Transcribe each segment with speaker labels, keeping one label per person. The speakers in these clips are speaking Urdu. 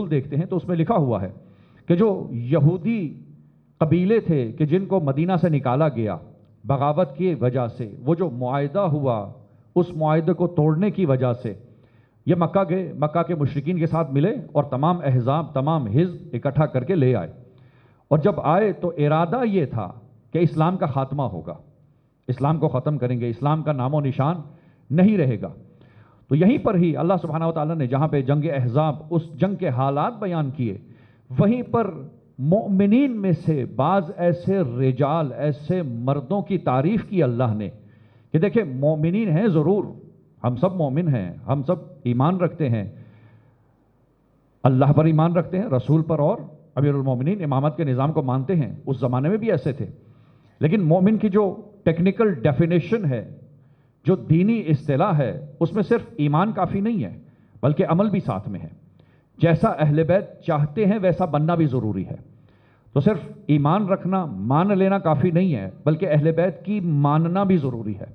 Speaker 1: دیکھتے ہیں تو اس میں لکھا ہوا ہے کہ جو یہودی قبیلے تھے کہ جن کو مدینہ سے نکالا گیا بغاوت کی وجہ سے، وہ جو معاہدہ ہوا اس معاہدے کو توڑنے کی وجہ سے یہ مکہ گئے، مکہ کے مشرکین کے ساتھ ملے اور تمام احزاب، تمام حزب اکٹھا کر کے لے آئے، اور جب آئے تو ارادہ یہ تھا کہ اسلام کا خاتمہ ہوگا، اسلام کو ختم کریں گے، اسلام کا نام و نشان نہیں رہے گا۔ تو یہیں پر ہی اللہ سبحانہ و تعالیٰ نے جہاں پہ جنگ احزاب، اس جنگ کے حالات بیان کیے، وہیں پر مؤمنین میں سے بعض ایسے رجال، ایسے مردوں کی تعریف کی اللہ نے کہ دیکھیں مومنین ہیں ضرور، ہم سب مومن ہیں، ہم سب ایمان رکھتے ہیں، اللہ پر ایمان رکھتے ہیں، رسول پر، اور امیر المومنین امامت کے نظام کو مانتے ہیں۔ اس زمانے میں بھی ایسے تھے، لیکن مومن کی جو ٹیکنیکل ڈیفینیشن ہے، جو دینی اصطلاح ہے، اس میں صرف ایمان کافی نہیں ہے بلکہ عمل بھی ساتھ میں ہے۔ جیسا اہل بیت چاہتے ہیں ویسا بننا بھی ضروری ہے۔ تو صرف ایمان رکھنا، مان لینا کافی نہیں ہے بلکہ اہل بیت کی ماننا بھی ضروری ہے،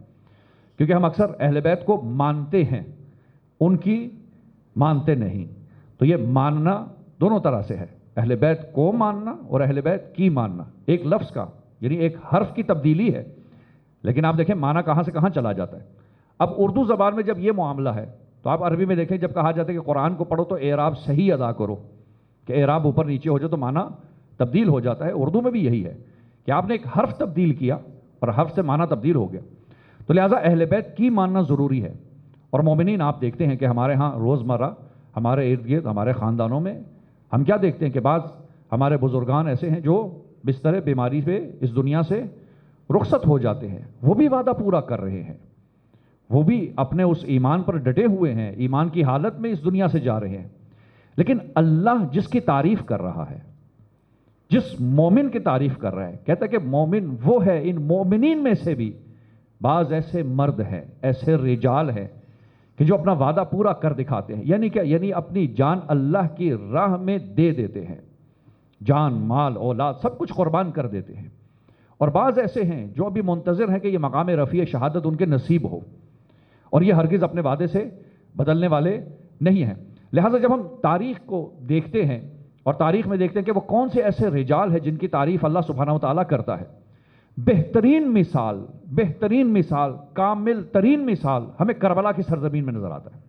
Speaker 1: کیونکہ ہم اکثر اہل بیت کو مانتے ہیں، ان کی مانتے نہیں۔ تو یہ ماننا دونوں طرح سے ہے، اہل بیت کو ماننا اور اہل بیت کی ماننا، ایک لفظ کا یعنی ایک حرف کی تبدیلی ہے، لیکن آپ دیکھیں معنی کہاں سے کہاں چلا جاتا ہے۔ اب اردو زبان میں جب یہ معاملہ ہے تو آپ عربی میں دیکھیں، جب کہا جاتا ہے کہ قرآن کو پڑھو تو اعراب صحیح ادا کرو، کہ اعراب اوپر نیچے ہو جائے تو معنی تبدیل ہو جاتا ہے، اردو میں بھی یہی ہے کہ آپ نے ایک حرف تبدیل کیا اور حرف سے معنی تبدیل ہو گیا۔ تو لہٰذا اہل بیت کی ماننا ضروری ہے۔ اور مومنین آپ دیکھتے ہیں کہ ہمارے ہاں روزمرہ ہمارے ارد گرد، ہمارے خاندانوں میں ہم کیا دیکھتے ہیں کہ بعض ہمارے بزرگان ایسے ہیں جو بستر بیماری پہ اس دنیا سے رخصت ہو جاتے ہیں، وہ بھی وعدہ پورا کر رہے ہیں، وہ بھی اپنے اس ایمان پر ڈٹے ہوئے ہیں، ایمان کی حالت میں اس دنیا سے جا رہے ہیں۔ لیکن اللہ جس کی تعریف کر رہا ہے، جس مومن کی تعریف کر رہا ہے، کہتا ہے کہ مومن وہ ہے، ان مومنین میں سے بھی بعض ایسے مرد ہیں، ایسے رجال ہیں کہ جو اپنا وعدہ پورا کر دکھاتے ہیں۔ یعنی کیا؟ یعنی اپنی جان اللہ کی راہ میں دے دیتے ہیں، جان، مال، اولاد سب کچھ قربان کر دیتے ہیں۔ اور بعض ایسے ہیں جو ابھی منتظر ہیں کہ یہ مقام رفیع شہادت ان کے نصیب ہو، اور یہ ہرگز اپنے وعدے سے بدلنے والے نہیں ہیں۔ لہٰذا جب ہم تاریخ کو دیکھتے ہیں اور تاریخ میں دیکھتے ہیں کہ وہ کون سے ایسے رجال ہیں جن کی تعریف اللہ سبحانہ و تعالیٰ کرتا ہے، بہترین مثال، کامل ترین مثال ہمیں کربلا کی سرزمین میں نظر آتا ہے۔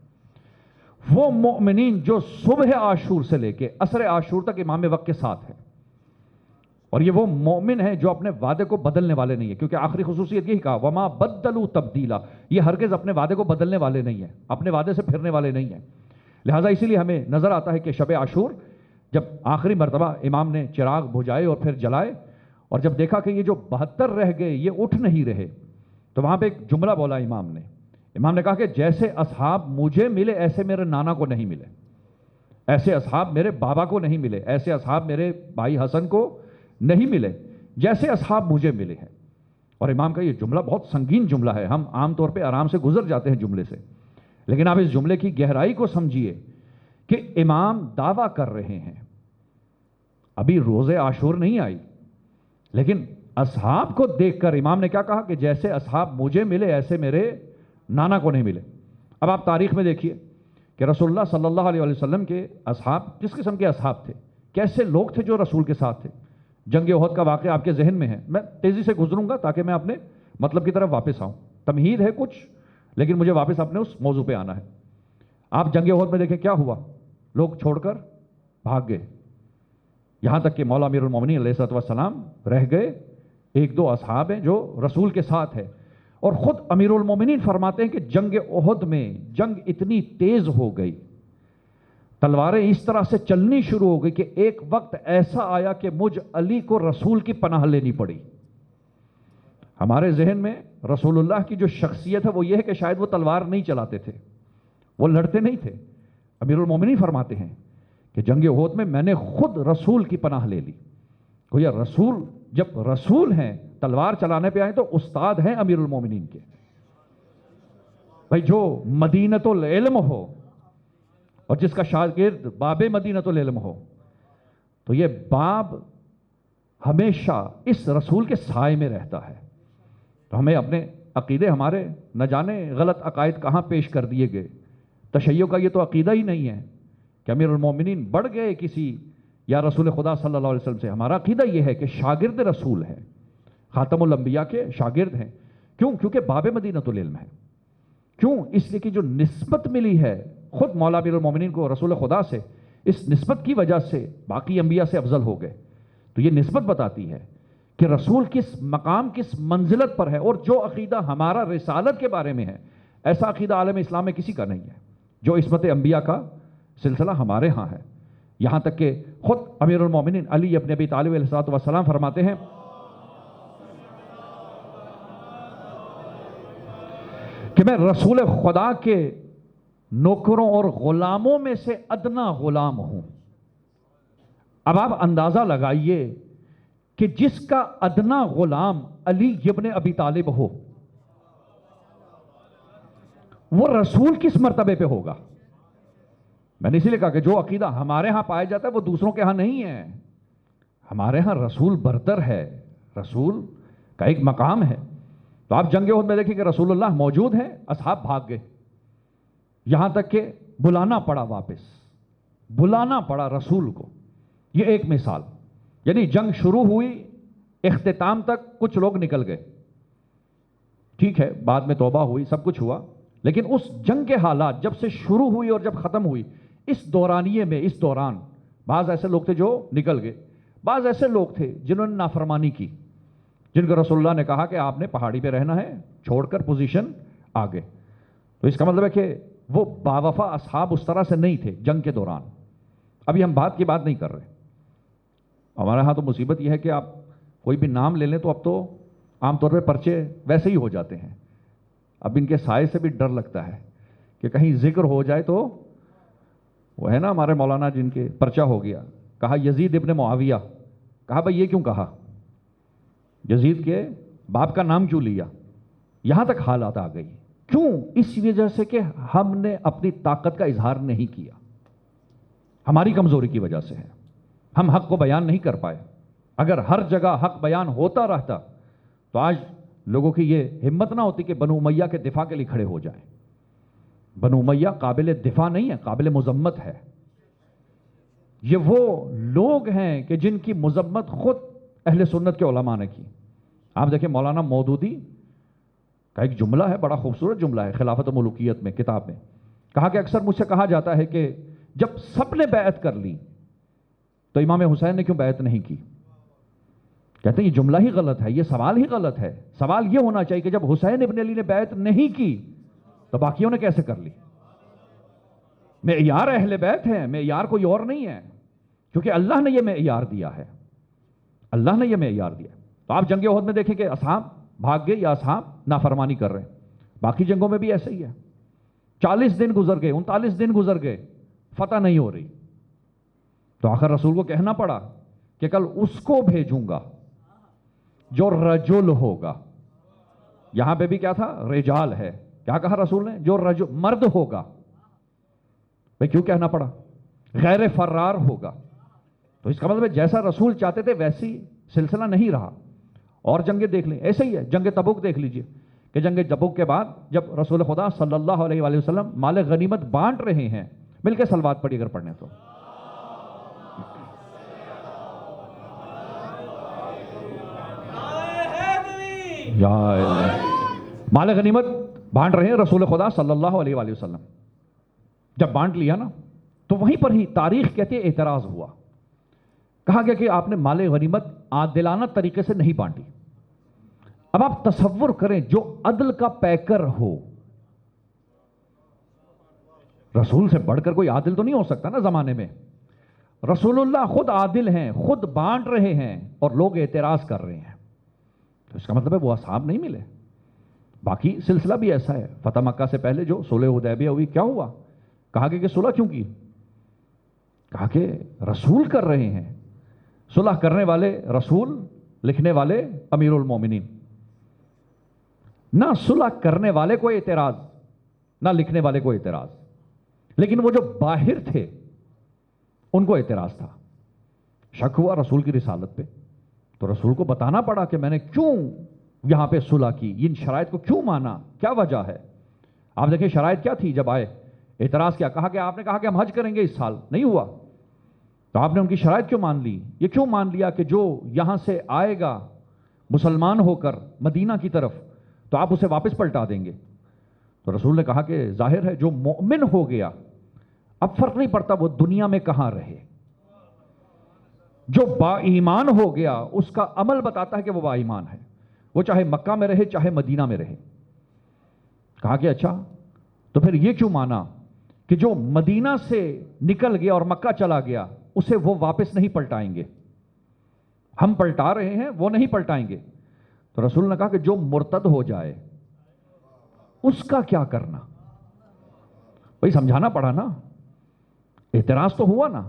Speaker 1: وہ مؤمنین جو صبح عاشور سے لے کے عصر عاشور تک امام وقت کے ساتھ ہیں، اور یہ وہ مومن ہیں جو اپنے وعدے کو بدلنے والے نہیں ہیں، کیونکہ آخری خصوصیت یہی کہا وما بدلوا تبدیلا، یہ ہرگز اپنے وعدے کو بدلنے والے نہیں ہیں، اپنے وعدے سے پھرنے والے نہیں ہیں۔ لہٰذا اسی لیے ہمیں نظر آتا ہے کہ شب عاشور جب آخری مرتبہ امام نے چراغ بجھائے اور پھر جلائے، اور جب دیکھا کہ یہ جو 72 رہ گئے یہ اٹھ نہیں رہے، تو وہاں پہ ایک جملہ بولا امام نے کہا کہ جیسے اصحاب مجھے ملے ایسے میرے نانا کو نہیں ملے، ایسے اصحاب میرے بابا کو نہیں ملے، ایسے اصحاب میرے بھائی حسن کو نہیں ملے، جیسے اصحاب مجھے ملے ہیں۔ اور امام کا یہ جملہ بہت سنگین جملہ ہے، ہم عام طور پہ آرام سے گزر جاتے ہیں جملے سے، لیکن آپ اس جملے کی گہرائی کو سمجھیے کہ امام دعویٰ کر رہے ہیں، ابھی روز عاشور نہیں آئی، لیکن اصحاب کو دیکھ کر امام نے کیا کہا کہ جیسے اصحاب مجھے ملے ایسے میرے نانا کو نہیں ملے۔ اب آپ تاریخ میں دیکھیے کہ رسول اللہ صلی اللہ علیہ وسلم کے اصحاب کس قسم کے اصحاب تھے، کیسے لوگ تھے جو رسول کے ساتھ تھے۔ جنگ احد کا واقعہ آپ کے ذہن میں ہے، میں تیزی سے گزروں گا تاکہ میں اپنے مطلب کی طرف واپس آؤں، تمہید ہے کچھ لیکن مجھے واپس اپنے اس موضوع پہ آنا ہے۔ آپ جنگ احد میں دیکھیں کیا ہوا، لوگ چھوڑ کر بھاگ گئے، یہاں تک کہ مولا امیر المومنین علیہ السلام رہ گئے، ایک دو اصحاب ہیں جو رسول کے ساتھ ہے، اور خود امیر المومنین فرماتے ہیں کہ جنگ احد میں جنگ اتنی تیز ہو گئی، تلواریں اس طرح سے چلنی شروع ہو گئی کہ ایک وقت ایسا آیا کہ مجھ علی کو رسول کی پناہ لینی پڑی۔ ہمارے ذہن میں رسول اللہ کی جو شخصیت ہے وہ یہ ہے کہ شاید وہ تلوار نہیں چلاتے تھے، وہ لڑتے نہیں تھے۔ امیر المومنین فرماتے ہیں کہ جنگ احد میں نے خود رسول کی پناہ لے لی۔ گویا رسول جب رسول ہیں تلوار چلانے پہ آئیں تو استاد ہیں امیر المومنین کے۔ بھائی جو مدینۃ العلم ہو اور جس کا شاگرد باب مدینۃ العلم ہو، تو یہ باب ہمیشہ اس رسول کے سائے میں رہتا ہے۔ تو ہمیں اپنے عقیدے، ہمارے نہ جانے غلط عقائد کہاں پیش کر دیے گئے۔ تشیع کا یہ تو عقیدہ ہی نہیں ہے کہ امیر المومنین بڑھ گئے کسی یا رسول خدا صلی اللہ علیہ وسلم سے؟ ہمارا عقیدہ یہ ہے کہ شاگرد رسول ہے، خاتم الانبیاء کے شاگرد ہیں۔ کیوں؟ کیونکہ باب مدینۃ العلم ہے۔ کیوں؟ اس لیے کہ جو نسبت ملی ہے خود مولا امیر المومنین کو رسول خدا سے، اس نسبت کی وجہ سے باقی انبیاء سے افضل ہو گئے۔ تو یہ نسبت بتاتی ہے کہ رسول کس مقام، کس منزلت پر ہے، اور جو عقیدہ ہمارا رسالت کے بارے میں ہے، ایسا عقیدہ عالم اسلام میں کسی کا نہیں ہے۔ جو عصمت انبیاء کا سلسلہ ہمارے ہاں ہے، یہاں تک کہ خود امیر المومنین علی ابن ابی طالب علیہ السلام فرماتے ہیں کہ میں رسول خدا کے نوکروں اور غلاموں میں سے ادنا غلام ہوں۔ اب آپ اندازہ لگائیے کہ جس کا ادنا غلام علی ابن ابی طالب ہو، وہ رسول کس مرتبے پہ ہوگا؟ میں نے اسی لیے کہا کہ جو عقیدہ ہمارے ہاں پایا جاتا ہے وہ دوسروں کے ہاں نہیں ہے۔ ہمارے ہاں رسول برتر ہے، رسول کا ایک مقام ہے۔ تو آپ جنگ احد میں دیکھیں کہ رسول اللہ موجود ہیں، اصحاب بھاگ گئے، یہاں تک کہ بلانا پڑا، واپس بلانا پڑا رسول کو۔ یہ ایک مثال، یعنی جنگ شروع ہوئی، اختتام تک کچھ لوگ نکل گئے، ٹھیک ہے، بعد میں توبہ ہوئی، سب کچھ ہوا، لیکن اس جنگ کے حالات جب سے شروع ہوئی اور جب ختم ہوئی، اس دورانیے میں، اس دوران بعض ایسے لوگ تھے جو نکل گئے، بعض ایسے لوگ تھے جنہوں نے نافرمانی کی، جن کو رسول اللہ نے کہا کہ آپ نے پہاڑی پہ رہنا ہے، چھوڑ کر پوزیشن آگے۔ تو اس کا مطلب ہے کہ وہ باوفا اصحاب اس طرح سے نہیں تھے جنگ کے دوران۔ ابھی ہم بات کی بات نہیں کر رہے، ہمارے ہاں تو مصیبت یہ ہے کہ آپ کوئی بھی نام لے لیں تو اب تو عام طور پہ پرچے ویسے ہی ہو جاتے ہیں۔ اب ان کے سائے سے بھی ڈر لگتا ہے کہ کہیں ذکر ہو جائے تو وہ ہے نا ہمارے مولانا جن کے پرچہ ہو گیا، کہا یزید ابن معاویہ، کہا بھائی یہ کیوں کہا، یزید کے باپ کا نام کیوں لیا؟ یہاں تک حالات آ گئی۔ کیوں؟ اس وجہ سے کہ ہم نے اپنی طاقت کا اظہار نہیں کیا، ہماری کمزوری کی وجہ سے ہے، ہم حق کو بیان نہیں کر پائے۔ اگر ہر جگہ حق بیان ہوتا رہتا تو آج لوگوں کی یہ ہمت نہ ہوتی کہ بنو امیہ کے دفاع کے لیے کھڑے ہو جائیں۔ بنو امیہ قابل دفاع نہیں ہے، قابل مذمت ہے۔ یہ وہ لوگ ہیں کہ جن کی مذمت خود اہل سنت کے علماء نے کی۔ آپ دیکھیں مولانا مودودی کا ایک جملہ ہے، بڑا خوبصورت جملہ ہے، خلافت و ملوکیت میں کتاب میں، کہا کہ اکثر مجھ سے کہا جاتا ہے کہ جب سب نے بیعت کر لی تو امام حسین نے کیوں بیعت نہیں کی؟ کہتے ہیں یہ جملہ ہی غلط ہے، یہ سوال ہی غلط ہے۔ سوال یہ ہونا چاہیے کہ جب حسین ابن علی نے بیعت نہیں کی تو باقیوں نے کیسے کر لی؟ معیار اہل بیت ہے، معیار کوئی اور نہیں ہے، کیونکہ اللہ نے یہ معیار دیا ہے، اللہ نے یہ معیار دیا۔ تو آپ جنگ احد میں دیکھیں کہ اصحاب بھاگ گئے یا اصحاب نافرمانی کر رہے ہیں، باقی جنگوں میں بھی ایسا ہی ہے۔ 40 دن گزر گئے، 39 دن گزر گئے، فتح نہیں ہو رہی، تو آخر رسول کو کہنا پڑا کہ کل اس کو بھیجوں گا جو رجل ہوگا۔ یہاں پہ بھی کیا تھا؟ رجال ہے۔ کیا کہا رسول نے؟ جو رجل مرد ہوگا۔ بھئی کیوں کہنا پڑا؟ غیر فرار ہوگا۔ تو اس کا مطلب ہے جیسا رسول چاہتے تھے ویسی سلسلہ نہیں رہا۔ اور جنگیں دیکھ لیں، ایسے ہی ہے۔ جنگ تبوک دیکھ لیجئے کہ جنگ تبوک کے بعد جب رسول خدا صلی اللہ علیہ وآلہ وسلم مال غنیمت بانٹ رہے ہیں، مل کے صلوات پڑھی اگر پڑھنے تو، مال غنیمت بانٹ رہے ہیں رسول خدا صلی اللہ علیہ وآلہ وسلم، جب بانٹ لیا نا تو وہیں پر ہی تاریخ کہتی ہے اعتراض ہوا، کہا گیا کہ آپ نے مال غنیمت عادلانہ طریقے سے نہیں بانٹی۔ اب آپ تصور کریں جو عدل کا پیکر ہو، رسول سے بڑھ کر کوئی عادل تو نہیں ہو سکتا نا زمانے میں، رسول اللہ خود عادل ہیں، خود بانٹ رہے ہیں اور لوگ اعتراض کر رہے ہیں، تو اس کا مطلب ہے وہ اصحاب نہیں ملے۔ باقی سلسلہ بھی ایسا ہے، فتح مکہ سے پہلے جو صلح حدیبیہ ہوئی، کیا ہوا؟ کہا کہ صلح کیوں کی؟ کہا کہ رسول کر رہے ہیں، صلح کرنے والے رسول، لکھنے والے امیر المومنین، نہ صلح کرنے والے کو اعتراض نہ لکھنے والے کو اعتراض، لیکن وہ جو باہر تھے ان کو اعتراض تھا۔ شک ہوا رسول کی رسالت پہ، تو رسول کو بتانا پڑا کہ میں نے کیوں یہاں پہ صلح کی، ان شرائط کو کیوں مانا، کیا وجہ ہے۔ آپ دیکھیں شرائط کیا تھی جب آئے، اعتراض کیا؟ کہا کہ آپ نے کہا کہ ہم حج کریں گے اس سال، نہیں ہوا، تو آپ نے ان کی شرائط کیوں مان لی؟ یہ کیوں مان لیا کہ جو یہاں سے آئے گا مسلمان ہو کر مدینہ کی طرف تو آپ اسے واپس پلٹا دیں گے؟ تو رسول نے کہا کہ ظاہر ہے جو مومن ہو گیا اب فرق نہیں پڑتا وہ دنیا میں کہاں رہے، جو با ایمان ہو گیا اس کا عمل بتاتا ہے کہ وہ با ایمان ہے، وہ چاہے مکہ میں رہے چاہے مدینہ میں رہے۔ کہا کہ اچھا تو پھر یہ کیوں مانا کہ جو مدینہ سے نکل گیا اور مکہ چلا گیا اسے وہ واپس نہیں پلٹائیں گے؟ ہم پلٹا رہے ہیں، وہ نہیں پلٹائیں گے۔ تو رسول نے کہا کہ جو مرتد ہو جائے اس کا کیا کرنا؟ بھائی سمجھانا پڑا نا، اعتراض تو ہوا نا۔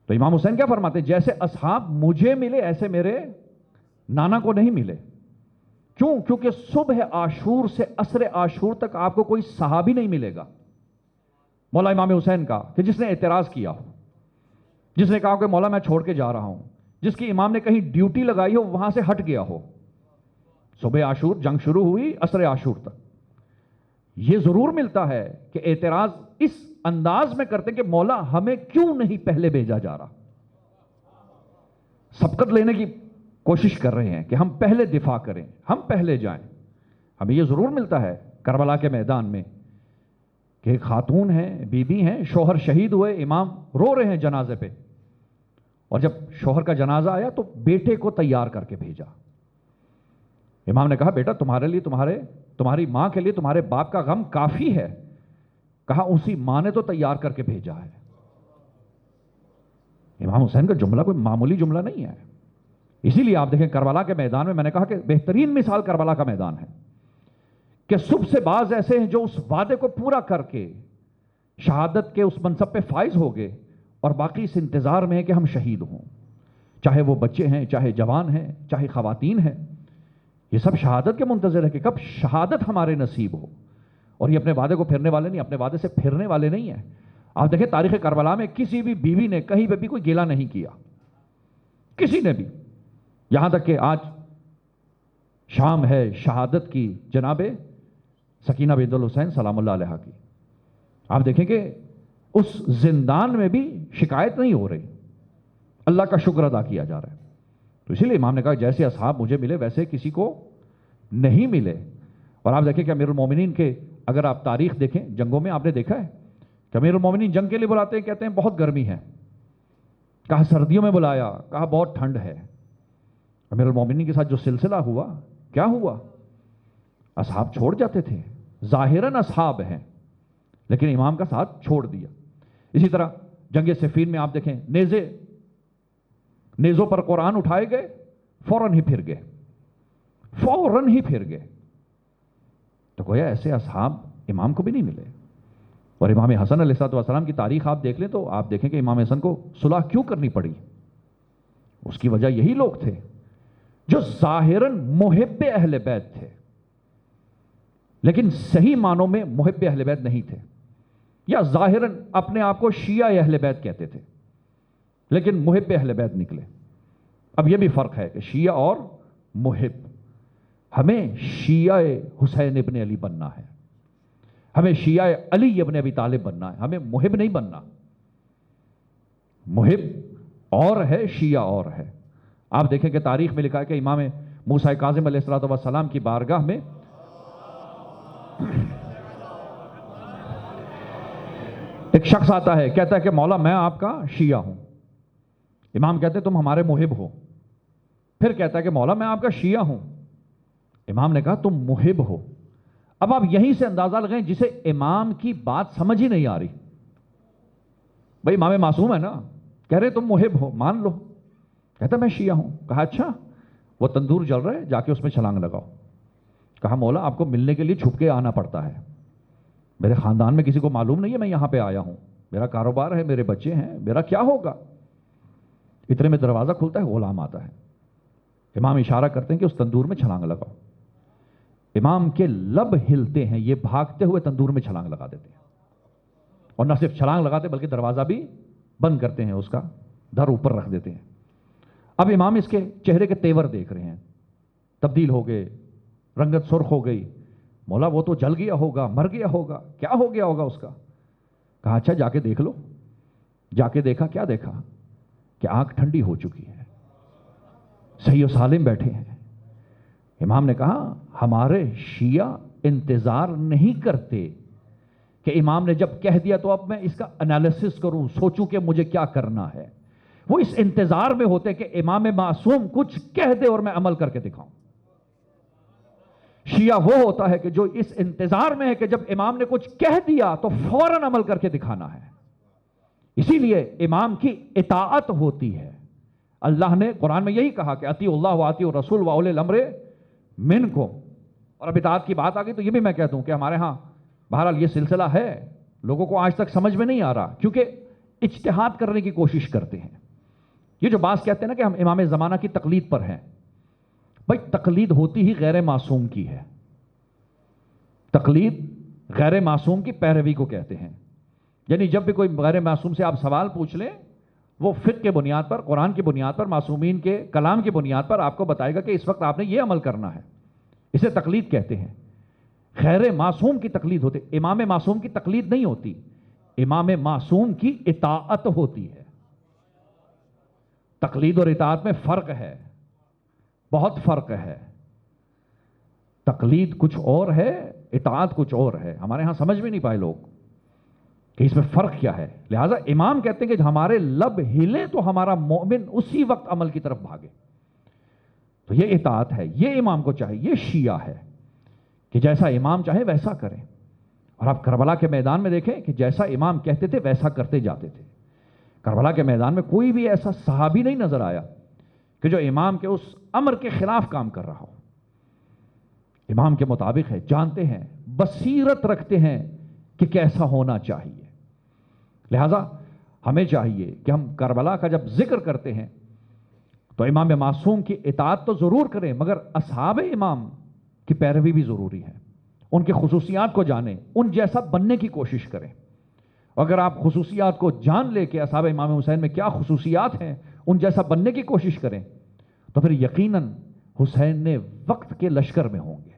Speaker 1: تو امام حسین کیا فرماتے ہیں؟ جیسے اصحاب مجھے ملے ایسے میرے نانا کو نہیں ملے۔ کیوں؟ کیونکہ صبح عاشور سے عصر عاشور تک آپ کو کوئی صحابی نہیں ملے گا مولا امام حسین کا کہ جس نے اعتراض کیا ہو، جس نے کہا کہ مولا میں چھوڑ کے جا رہا ہوں، جس کی امام نے کہیں ڈیوٹی لگائی ہو وہاں سے ہٹ گیا ہو۔ صبح عاشور جنگ شروع ہوئی عصر عاشور تک۔ یہ ضرور ملتا ہے کہ اعتراض اس انداز میں کرتے کہ مولا ہمیں کیوں نہیں پہلے بھیجا جا رہا، سبقت لینے کی کوشش کر رہے ہیں کہ ہم پہلے دفاع کریں، ہم پہلے جائیں۔ ہمیں یہ ضرور ملتا ہے کربلا کے میدان میں کہ ایک خاتون ہیں، بی بی ہیں، شوہر شہید ہوئے، امام رو رہے ہیں جنازے پہ، اور جب شوہر کا جنازہ آیا تو بیٹے کو تیار کر کے بھیجا۔ امام نے کہا بیٹا تمہارے لیے تمہاری ماں کے لیے تمہارے باپ کا غم کافی ہے۔ کہا اسی ماں نے تو تیار کر کے بھیجا ہے۔ امام حسین کا جملہ کوئی معمولی جملہ نہیں ہے۔ اسی لیے آپ دیکھیں کربلا کے میدان میں میں نے کہا کہ بہترین مثال کربلا کا میدان ہے کہ صبح سے بعض ایسے ہیں جو اس وعدے کو پورا کر کے شہادت کے اس منصب پہ فائز ہو گئے، اور باقی اس انتظار میں ہے کہ ہم شہید ہوں، چاہے وہ بچے ہیں، چاہے جوان ہیں، چاہے خواتین ہیں، یہ سب شہادت کے منتظر ہے کہ کب شہادت ہمارے نصیب ہو۔ اور یہ اپنے وعدے کو پھرنے والے نہیں، اپنے وعدے سے پھرنے والے نہیں ہیں۔ آپ دیکھیں تاریخ کربلا میں کسی بھی بیوی نے کہیں پہ بھی کوئی گیلا نہیں کیا، کسی نے بھی، یہاں تک کہ آج شام ہے شہادت کی جناب سکینہ بنت الحسین سلام اللہ علیہا کی، آپ دیکھیں کہ اس زندان میں بھی شکایت نہیں ہو رہی، اللہ کا شکر ادا کیا جا رہا ہے۔ تو اسی لیے امام نے کہا جیسے اصحاب مجھے ملے ویسے کسی کو نہیں ملے۔ اور آپ دیکھیں کہ امیر المومنین کے اگر آپ تاریخ دیکھیں جنگوں میں آپ نے دیکھا ہے کہ امیر المومنین جنگ کے لیے بلاتے ہیں، کہتے ہیں بہت گرمی ہے، کہا سردیوں میں بلایا، کہا بہت ٹھنڈ ہے۔ امیر المومنین کے ساتھ جو سلسلہ ہوا کیا ہوا؟ اصحاب چھوڑ جاتے تھے، ظاہراً اصحاب ہیں لیکن امام کا ساتھ چھوڑ دیا۔ اسی طرح جنگ صفین میں آپ دیکھیں نیزوں پر قرآن اٹھائے گئے، فوراً ہی پھر گئے، فوراً ہی پھر گئے۔ تو گویا ایسے اصحاب امام کو بھی نہیں ملے۔ اور امام حسن علیہ السلام کی تاریخ آپ دیکھ لیں تو آپ دیکھیں کہ امام حسن کو صلح کیوں کرنی پڑی؟ اس کی وجہ یہی لوگ تھے جو ظاہراً محب اہل بیت تھے لیکن صحیح معنوں میں محب اہل بیت نہیں تھے، یا ظاہراً اپنے آپ کو شیعہ اہل بیت کہتے تھے لیکن محب اہل بیت نکلے۔ اب یہ بھی فرق ہے کہ شیعہ اور محب۔ ہمیں شیعہ حسین ابن علی بننا ہے، ہمیں شیعہ علی ابن ابی طالب بننا ہے، ہمیں محب نہیں بننا۔ محب اور ہے، شیعہ اور ہے۔ آپ دیکھیں کہ تاریخ میں لکھا ہے کہ امام موسیٰ کاظم علیہ السلام کی بارگاہ میں ایک شخص آتا ہے، کہتا ہے کہ مولا میں آپ کا شیعہ ہوں۔ امام کہتے ہیں تم ہمارے محب ہو۔ پھر کہتا ہے کہ مولا میں آپ کا شیعہ ہوں۔ امام نے کہا تم محب ہو۔ اب آپ یہیں سے اندازہ لگائیں جسے امام کی بات سمجھ ہی نہیں آ رہی، بھائی امام معصوم ہے نا، کہہ رہے تم محب ہو، مان لو۔ کہتا میں شیعہ ہوں۔ کہا اچھا، وہ تندور جل رہا ہے، جا کے اس میں چھلانگ لگاؤ۔ کہا مولا آپ کو ملنے کے لیے چھپ کے آنا پڑتا ہے، میرے خاندان میں کسی کو معلوم نہیں ہے میں یہاں پہ آیا ہوں، میرا کاروبار ہے، میرے بچے ہیں، میرا کیا ہوگا؟ اتنے میں دروازہ کھلتا ہے، غلام آتا ہے۔ امام اشارہ کرتے ہیں کہ اس تندور میں چھلانگ لگاؤ۔ امام کے لب ہلتے ہیں، یہ بھاگتے ہوئے تندور میں چھلانگ لگا دیتے ہیں، اور نہ صرف چھلانگ لگاتے بلکہ دروازہ بھی بند کرتے ہیں، اس کا در اوپر رکھ دیتے ہیں۔ اب امام اس کے چہرے کے تیور دیکھ رہے ہیں، تبدیل ہو گئے، رنگت سرخ ہو گئی۔ مولا وہ تو جل گیا ہوگا، مر گیا ہوگا، کیا ہو گیا ہوگا اس کا؟ کہا اچھا جا کے دیکھ لو. جا کے دیکھا, کیا دیکھا کہ آنکھ ٹھنڈی ہو چکی ہے, صحیح و سالم بیٹھے ہیں. امام نے کہا ہمارے شیعہ انتظار نہیں کرتے کہ امام نے جب کہہ دیا تو اب میں اس کا انالیسس کروں, سوچوں کہ مجھے کیا کرنا ہے. وہ اس انتظار میں ہوتے کہ امام معصوم کچھ کہہ دے اور میں عمل کر کے دکھاؤں. شیعہ وہ ہوتا ہے کہ جو اس انتظار میں ہے کہ جب امام نے کچھ کہہ دیا تو فوراً عمل کر کے دکھانا ہے. اسی لیے امام کی اطاعت ہوتی ہے. اللہ نے قرآن میں یہی کہا کہ اطیعوا اللہ واطیعوا الرسول واولی الامر منکم. اور اب اطاعت کی بات آ گئی تو یہ بھی میں کہتا ہوں کہ ہمارے ہاں بہرحال یہ سلسلہ ہے, لوگوں کو آج تک سمجھ میں نہیں آ رہا کیونکہ اجتہاد کرنے کی کوشش کرتے ہیں. یہ جو بات کہتے ہیں نا کہ ہم امام زمانہ کی تقلید پر ہیں, بھائی تقلید ہوتی ہی غیر معصوم کی ہے. تقلید غیر معصوم کی پیروی کو کہتے ہیں. یعنی جب بھی کوئی غیر معصوم سے آپ سوال پوچھ لیں, وہ فقہ کے بنیاد پر, قرآن کی بنیاد پر, معصومین کے کلام کی بنیاد پر آپ کو بتائے گا کہ اس وقت آپ نے یہ عمل کرنا ہے. اسے تقلید کہتے ہیں. غیر معصوم کی تقلید ہوتی, امام معصوم کی تقلید نہیں ہوتی, امام معصوم کی اطاعت ہوتی ہے. تقلید اور اطاعت میں فرق ہے, بہت فرق ہے. تقلید کچھ اور ہے, اطاعت کچھ اور ہے. ہمارے ہاں سمجھ میں نہیں پائے لوگ کہ اس میں فرق کیا ہے. لہٰذا امام کہتے ہیں کہ ہمارے لب ہلے تو ہمارا مومن اسی وقت عمل کی طرف بھاگے. تو یہ اطاعت ہے, یہ امام کو چاہیے. یہ شیعہ ہے کہ جیسا امام چاہے ویسا کریں. اور آپ کربلا کے میدان میں دیکھیں کہ جیسا امام کہتے تھے ویسا کرتے جاتے تھے. کربلا کے میدان میں کوئی بھی ایسا صحابی نہیں نظر آیا کہ جو امام کے اس امر کے خلاف کام کر رہا ہو. امام کے مطابق ہے, جانتے ہیں, بصیرت رکھتے ہیں کہ کیسا ہونا چاہیے. لہذا ہمیں چاہیے کہ ہم کربلا کا جب ذکر کرتے ہیں تو امام معصوم کی اطاعت تو ضرور کریں, مگر اصحاب امام کی پیروی بھی ضروری ہے. ان کی خصوصیات کو جانیں, ان جیسا بننے کی کوشش کریں. اگر آپ خصوصیات کو جان لے کہ اصحاب امام حسین میں کیا خصوصیات ہیں, ان جیسا بننے کی کوشش کریں تو پھر یقیناً حسین نے وقت کے لشکر میں ہوں گے.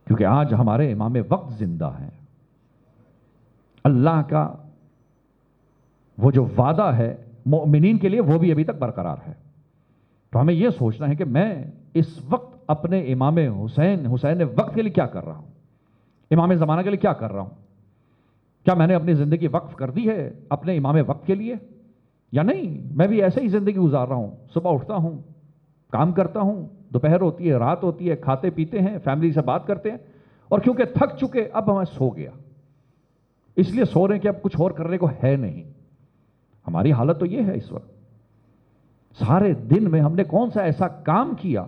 Speaker 1: کیونکہ آج ہمارے امام وقت زندہ ہیں. اللہ کا وہ جو وعدہ ہے مومنین کے لیے وہ بھی ابھی تک برقرار ہے. تو ہمیں یہ سوچنا ہے کہ میں اس وقت اپنے امام حسین وقت کے لیے کیا کر رہا ہوں, امام زمانہ کے لیے کیا کر رہا ہوں. کیا میں نے اپنی زندگی وقف کر دی ہے اپنے امام وقت کے لیے یا نہیں؟ میں بھی ایسے ہی زندگی گزار رہا ہوں. صبح اٹھتا ہوں, کام کرتا ہوں, دوپہر ہوتی ہے, رات ہوتی ہے, کھاتے پیتے ہیں, فیملی سے بات کرتے ہیں, اور کیونکہ تھک چکے اب میں سو گیا, اس لیے سو رہے ہیں کہ اب کچھ اور کرنے کو ہے نہیں. ہماری حالت تو یہ ہے اس وقت. سارے دن میں ہم نے کون سا ایسا کام کیا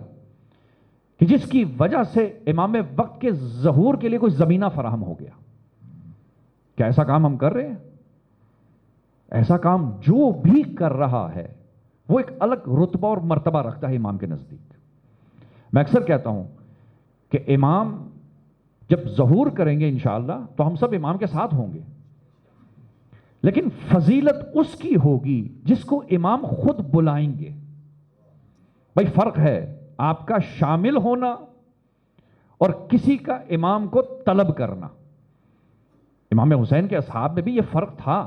Speaker 1: کہ جس کی وجہ سے امام وقت کے ظہور کے لیے کوئی زمینہ فراہم ہو گیا؟ کیا ایسا کام ہم کر رہے ہیں؟ ایسا کام جو بھی کر رہا ہے وہ ایک الگ رتبہ اور مرتبہ رکھتا ہے امام کے نزدیک. میں اکثر کہتا ہوں کہ امام جب ظہور کریں گے انشاءاللہ تو ہم سب امام کے ساتھ ہوں گے, لیکن فضیلت اس کی ہوگی جس کو امام خود بلائیں گے. بھائی فرق ہے آپ کا شامل ہونا اور کسی کا امام کو طلب کرنا. امام حسین کے اصحاب میں بھی یہ فرق تھا,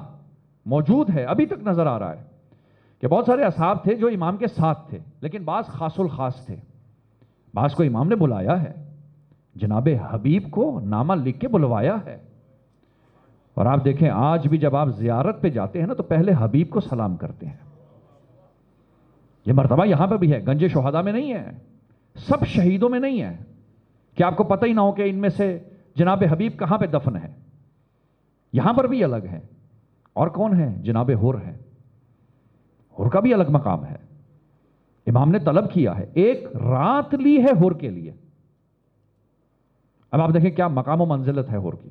Speaker 1: موجود ہے, ابھی تک نظر آ رہا ہے کہ بہت سارے اصحاب تھے جو امام کے ساتھ تھے, لیکن بعض خاص الخاص تھے. بعض کو امام نے بلایا ہے, جناب حبیب کو نامہ لکھ کے بلوایا ہے. اور آپ دیکھیں آج بھی جب آپ زیارت پہ جاتے ہیں نا تو پہلے حبیب کو سلام کرتے ہیں. یہ مرتبہ یہاں پہ بھی ہے, گنج شہداء میں نہیں ہے, سب شہیدوں میں نہیں ہے کہ آپ کو پتہ ہی نہ ہو کہ ان میں سے جناب حبیب کہاں پہ دفن ہے. یہاں پر بھی الگ ہے. اور کون ہے؟ جناب حر ہے, حر کا بھی الگ مقام ہے. امام نے طلب کیا ہے, ایک رات لی ہے حر کے لیے. اب آپ دیکھیں کیا مقام و منزلت ہے حر کی,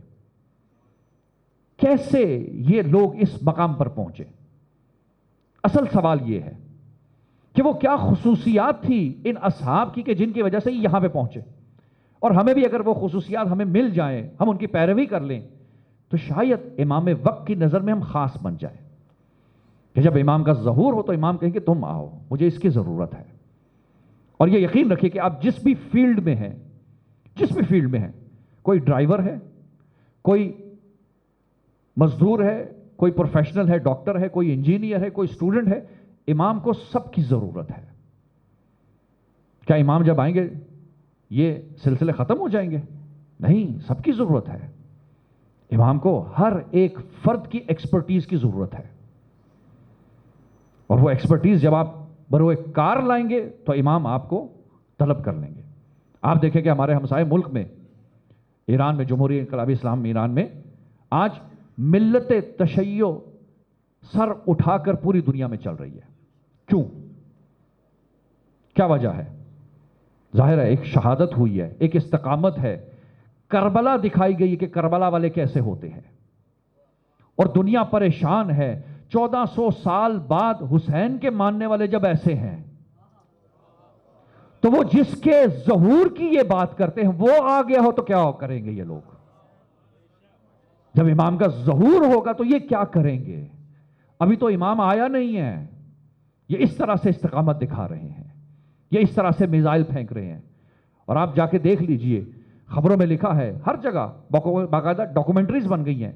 Speaker 1: کیسے یہ لوگ اس مقام پر پہنچے. اصل سوال یہ ہے کہ وہ کیا خصوصیات تھی ان اصحاب کی کہ جن کی وجہ سے یہاں پہ پہنچے. اور ہمیں بھی اگر وہ خصوصیات ہمیں مل جائیں, ہم ان کی پیروی کر لیں, تو شاید امام وقت کی نظر میں ہم خاص بن جائیں کہ جب امام کا ظہور ہو تو امام کہیں کہ تم آؤ, مجھے اس کی ضرورت ہے. اور یہ یقین رکھیے کہ آپ جس بھی فیلڈ میں ہیں, جس بھی فیلڈ میں ہیں, کوئی ڈرائیور ہے, کوئی مزدور ہے، کوئی پروفیشنل ہے، ڈاکٹر ہے، کوئی انجینئر ہے، کوئی اسٹوڈنٹ ہے، امام کو سب کی ضرورت ہے۔ کیا امام جب آئیں گے یہ سلسلے ختم ہو جائیں گے؟ نہیں، سب کی ضرورت ہے۔ امام کو ہر ایک فرد کی ایکسپرٹیز کی ضرورت ہے، اور وہ ایکسپرٹیز جب آپ بروئے کار لائیں گے تو امام آپ کو طلب کر لیں گے۔ آپ دیکھیں کہ ہمارے ہمسائے ملک میں، ایران میں، جمہوری انقلابی اسلام ایران میں آج ملت تشیع سر اٹھا کر پوری دنیا میں چل رہی ہے۔ کیوں؟ کیا وجہ ہے؟ ظاہر ہے ایک شہادت ہوئی ہے، ایک استقامت ہے، کربلا دکھائی گئی کہ کربلا والے کیسے ہوتے ہیں، اور دنیا پریشان ہے۔ 1400 سال بعد حسین کے ماننے والے جب ایسے ہیں تو وہ جس کے ظہور کی یہ بات کرتے ہیں وہ آ گیا ہو تو کیا کریں گے یہ لوگ؟ جب امام کا ظہور ہوگا تو یہ کیا کریں گے؟ ابھی تو امام آیا نہیں ہے، یہ اس طرح سے استقامت دکھا رہے ہیں، یہ اس طرح سے میزائل پھینک رہے ہیں۔ اور آپ جا کے دیکھ لیجئے، خبروں میں لکھا ہے، ہر جگہ باقاعدہ ڈاکومنٹریز بن گئی ہیں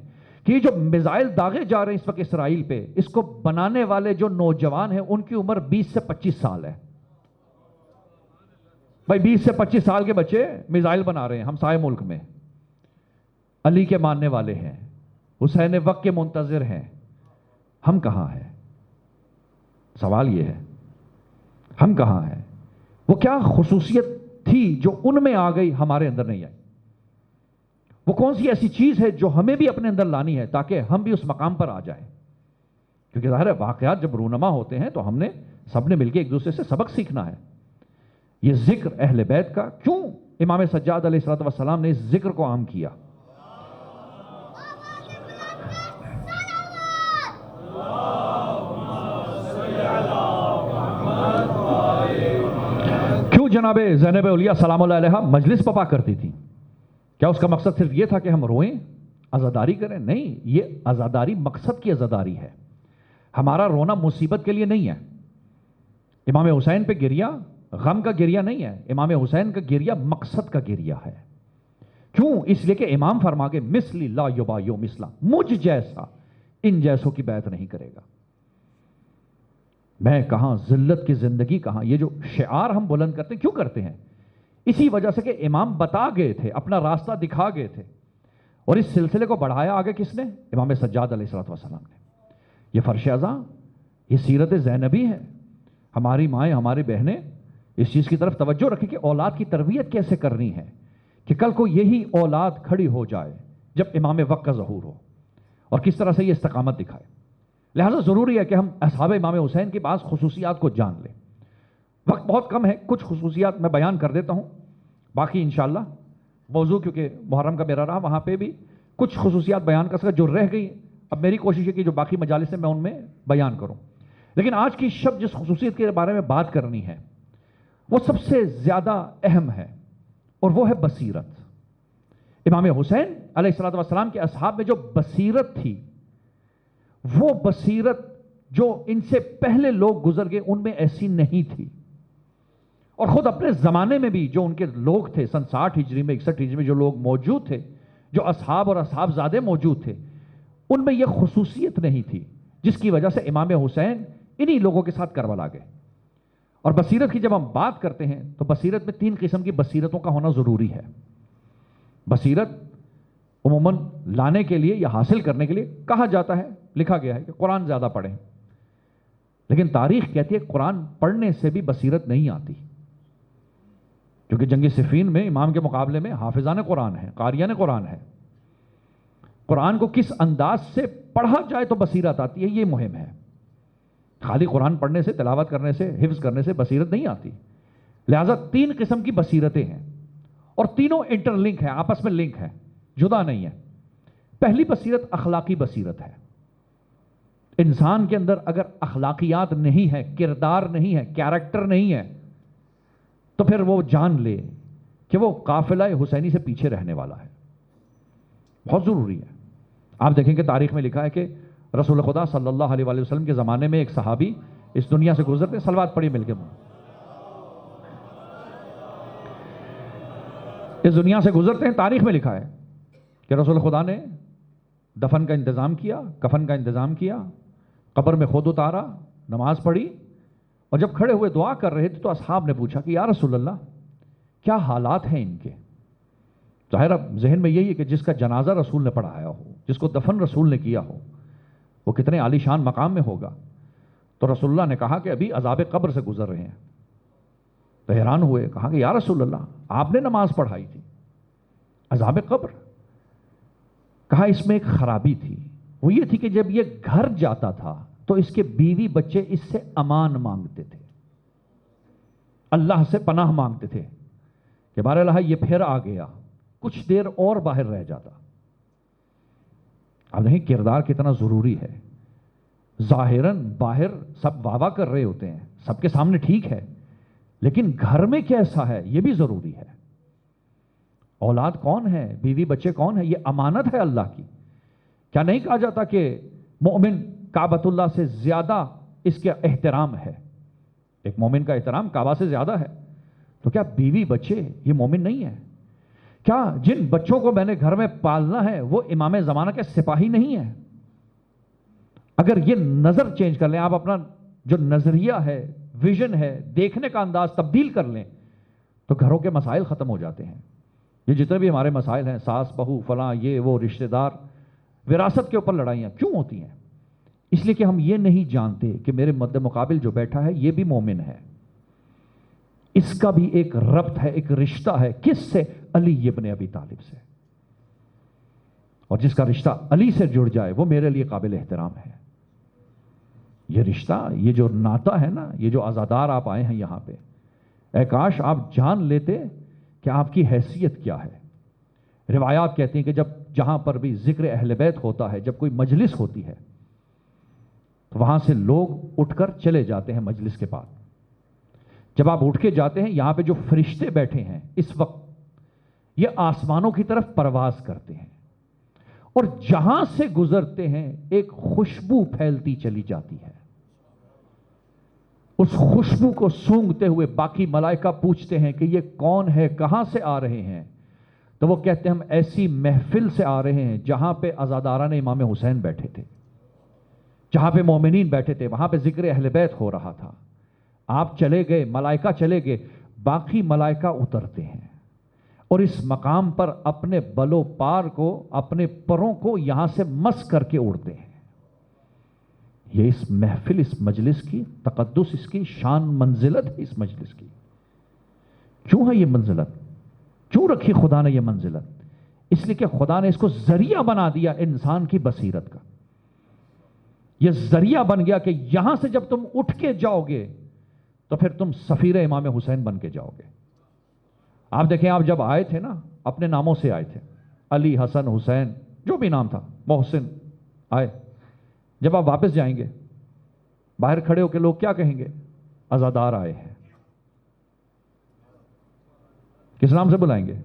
Speaker 1: کہ یہ جو میزائل داغے جا رہے ہیں اس وقت اسرائیل پہ، اس کو بنانے والے جو نوجوان ہیں ان کی عمر 20 سے 25 سال ہے۔ بھائی 20 سے 25 سال کے بچے میزائل بنا رہے ہیں ہمسائے ملک میں، علی کے ماننے والے ہیں، حسین وقت کے منتظر ہیں۔ ہم کہاں ہیں؟ سوال یہ ہے، ہم کہاں ہیں؟ وہ کیا خصوصیت تھی جو ان میں آ گئی ہمارے اندر نہیں آئی؟ وہ کون سی ایسی چیز ہے جو ہمیں بھی اپنے اندر لانی ہے تاکہ ہم بھی اس مقام پر آ جائیں؟ کیونکہ ظاہر ہے واقعات جب رونما ہوتے ہیں تو ہم نے سب نے مل کے ایک دوسرے سے سبق سیکھنا ہے۔ یہ ذکر اہل بیت کا، کیوں امام سجاد علیہ السلام نے اس ذکر کو عام کیا؟ کیوں جناب زینب اولیاء سلام اللہ علیہا مجلس پپا کرتی تھی؟ کیا اس کا مقصد صرف یہ تھا کہ ہم روئیں، عزاداری کریں؟ نہیں، یہ عزاداری مقصد کی عزاداری ہے۔ ہمارا رونا مصیبت کے لیے نہیں ہے۔ امام حسین پہ گریہ غم کا گریہ نہیں ہے، امام حسین کا گریہ مقصد کا گریہ ہے۔ کیوں؟ اس لیے کہ امام فرما کے مثلی لا یبایو مثلا، مجھ جیسا ان جیسوں کی بیعت نہیں کرے گا۔ میں کہاں، ذلت کی زندگی کہاں؟ یہ جو شعار ہم بلند کرتے ہیں کیوں کرتے ہیں؟ اسی وجہ سے کہ امام بتا گئے تھے، اپنا راستہ دکھا گئے تھے، اور اس سلسلے کو بڑھایا آگے کس نے؟ امام سجاد علیہ السلام نے۔ یہ فرش ازاں، یہ سیرت زینبی ہے۔ ہماری مائیں، ہماری بہنیں اس چیز کی طرف توجہ رکھیں کہ اولاد کی تربیت کیسے کرنی ہے کہ کل کو یہی اولاد کھڑی ہو جائے جب امام وقت کا ظہور ہو، اور کس طرح سے یہ استقامت دکھائے۔ لہذا ضروری ہے کہ ہم اصحاب امام حسین کی بعض خصوصیات کو جان لیں۔ وقت بہت کم ہے، کچھ خصوصیات میں بیان کر دیتا ہوں، باقی انشاءاللہ موضوع کیونکہ محرم کا میرا رہا، وہاں پہ بھی کچھ خصوصیات بیان کر سکتا جو رہ گئی، اب میری کوشش ہے کہ جو باقی مجالس ہیں میں ان میں بیان کروں۔ لیکن آج کی شب جس خصوصیت کے بارے میں بات کرنی ہے وہ سب سے زیادہ اہم ہے، اور وہ ہے بصیرت۔ امام حسین علیہ السلام کے اصحاب میں جو بصیرت تھی، وہ بصیرت جو ان سے پہلے لوگ گزر گئے ان میں ایسی نہیں تھی۔ اور خود اپنے زمانے میں بھی جو ان کے لوگ تھے، سن 60 ہجری میں 61 ہجری میں جو لوگ موجود تھے، جو اصحاب اور اصحاب زادے موجود تھے، ان میں یہ خصوصیت نہیں تھی جس کی وجہ سے امام حسین انہی لوگوں کے ساتھ کربلا گئے۔ اور بصیرت کی جب ہم بات کرتے ہیں تو بصیرت میں 3 قسم کی بصیرتوں کا ہونا ضروری ہے۔ بصیرت عموماً لانے کے لیے یا حاصل کرنے کے لیے کہا جاتا ہے، لکھا گیا ہے کہ قرآن زیادہ پڑھیں، لیکن تاریخ کہتی ہے قرآن پڑھنے سے بھی بصیرت نہیں آتی، کیونکہ جنگ صفین میں امام کے مقابلے میں حافظان قرآن ہیں، قاریان قرآن ہے۔ قرآن کو کس انداز سے پڑھا جائے تو بصیرت آتی ہے، یہ مہم ہے۔ خالی قرآن پڑھنے سے، تلاوت کرنے سے، حفظ کرنے سے بصیرت نہیں آتی۔ لہٰذا 3 قسم کی بصیرتیں ہیں، اور تینوں انٹر لنک ہیں، آپس میں لنک ہے، جدا نہیں ہے۔ پہلی بصیرت اخلاقی بصیرت ہے۔ انسان کے اندر اگر اخلاقیات نہیں ہے، کردار نہیں ہے، کیریکٹر نہیں ہے، تو پھر وہ جان لے کہ وہ قافلہ حسینی سے پیچھے رہنے والا ہے۔ بہت ضروری ہے۔ آپ دیکھیں کہ تاریخ میں لکھا ہے کہ رسول خدا صلی اللہ علیہ وآلہ وسلم کے زمانے میں ایک صحابی اس دنیا سے گزرتے، صلوات پڑھی مل کے، اس دنیا سے گزرتے ہیں، تاریخ میں لکھا ہے کہ رسول خدا نے دفن کا انتظام کیا، کفن کا انتظام کیا، قبر میں خود اتارا، نماز پڑھی، اور جب کھڑے ہوئے دعا کر رہے تھے تو اصحاب نے پوچھا کہ یا رسول اللہ کیا حالات ہیں ان کے؟ ظاہر اب ذہن میں یہی ہے کہ جس کا جنازہ رسول نے پڑھایا ہو، جس کو دفن رسول نے کیا ہو، وہ کتنے عالی شان مقام میں ہوگا۔ تو رسول اللہ نے کہا کہ ابھی عذاب قبر سے گزر رہے ہیں۔ تو حیران ہوئے، کہا کہ یا رسول اللہ آپ نے نماز پڑھائی تھی، عذاب قبر؟ کہا اس میں ایک خرابی تھی، وہ یہ تھی کہ جب یہ گھر جاتا تھا تو اس کے بیوی بچے اس سے امان مانگتے تھے، اللہ سے پناہ مانگتے تھے کہ بہر اللہ یہ پھر آ گیا، کچھ دیر اور باہر رہ جاتا۔ اب نہیں کردار کتنا ضروری ہے۔ ظاہراً باہر سب واہ واہ کر رہے ہوتے ہیں، سب کے سامنے ٹھیک ہے، لیکن گھر میں کیسا ہے یہ بھی ضروری ہے۔ اولاد کون ہے، بیوی بچے کون ہیں، یہ امانت ہے اللہ کی۔ کیا نہیں کہا جاتا کہ مومن کعبۃ اللہ سے زیادہ اس کے احترام ہے؟ ایک مومن کا احترام کعبہ سے زیادہ ہے، تو کیا بیوی بچے یہ مومن نہیں ہے؟ کیا جن بچوں کو میں نے گھر میں پالنا ہے وہ امام زمانہ کے سپاہی نہیں ہیں؟ اگر یہ نظر چینج کر لیں آپ، اپنا جو نظریہ ہے، ویژن ہے، دیکھنے کا انداز تبدیل کر لیں، تو گھروں کے مسائل ختم ہو جاتے ہیں۔ یہ جتنے بھی ہمارے مسائل ہیں، ساس بہو فلاں یہ وہ رشتہ دار، وراثت کے اوپر لڑائیاں کیوں ہوتی ہیں؟ اس لیے کہ ہم یہ نہیں جانتے کہ میرے مد مقابل جو بیٹھا ہے یہ بھی مومن ہے، اس کا بھی ایک ربط ہے، ایک رشتہ ہے، کس سے؟ علی ابن ابی طالب سے۔ اور جس کا رشتہ علی سے جڑ جائے وہ میرے لیے قابل احترام ہے۔ یہ رشتہ، یہ جو ناتا ہے نا، یہ جو عزادار آپ آئے ہیں یہاں پہ، اے کاش آپ جان لیتے کہ آپ کی حیثیت کیا ہے۔ روایات کہتی ہیں کہ جہاں پر بھی ذکر اہل بیت ہوتا ہے، جب کوئی مجلس ہوتی ہے تو وہاں سے لوگ اٹھ کر چلے جاتے ہیں مجلس کے بعد۔ جب آپ اٹھ کے جاتے ہیں، یہاں پہ جو فرشتے بیٹھے ہیں اس وقت یہ آسمانوں کی طرف پرواز کرتے ہیں، اور جہاں سے گزرتے ہیں ایک خوشبو پھیلتی چلی جاتی ہے۔ اس خوشبو کو سونگھتے ہوئے باقی ملائکہ پوچھتے ہیں کہ یہ کون ہے، کہاں سے آ رہے ہیں؟ تو وہ کہتے ہیں ہم ایسی محفل سے آ رہے ہیں جہاں پہ عزاداران امام حسین بیٹھے تھے، جہاں پہ مومنین بیٹھے تھے، وہاں پہ ذکر اہل بیت ہو رہا تھا۔ آپ چلے گئے، ملائکہ چلے گئے، باقی ملائکہ اترتے ہیں اور اس مقام پر اپنے بلو پار کو، اپنے پروں کو یہاں سے مس کر کے اڑتے ہیں۔ یہ اس محفل، اس مجلس کی تقدس، اس کی شان منزلت ہے۔ اس مجلس کی کیوں ہے یہ منزلت؟ کیوں رکھی خدا نے یہ منزلت؟ اس لیے کہ خدا نے اس کو ذریعہ بنا دیا انسان کی بصیرت کا۔ یہ ذریعہ بن گیا کہ یہاں سے جب تم اٹھ کے جاؤ گے تو پھر تم سفیر امام حسین بن کے جاؤ گے۔ آپ دیکھیں، آپ جب آئے تھے نا، اپنے ناموں سے آئے تھے، علی، حسن، حسین، جو بھی نام تھا، محسن آئے۔ جب آپ واپس جائیں گے، باہر کھڑے ہو کے لوگ کیا کہیں گے؟ عزادار آئے ہیں۔ کس نام سے بلائیں گے؟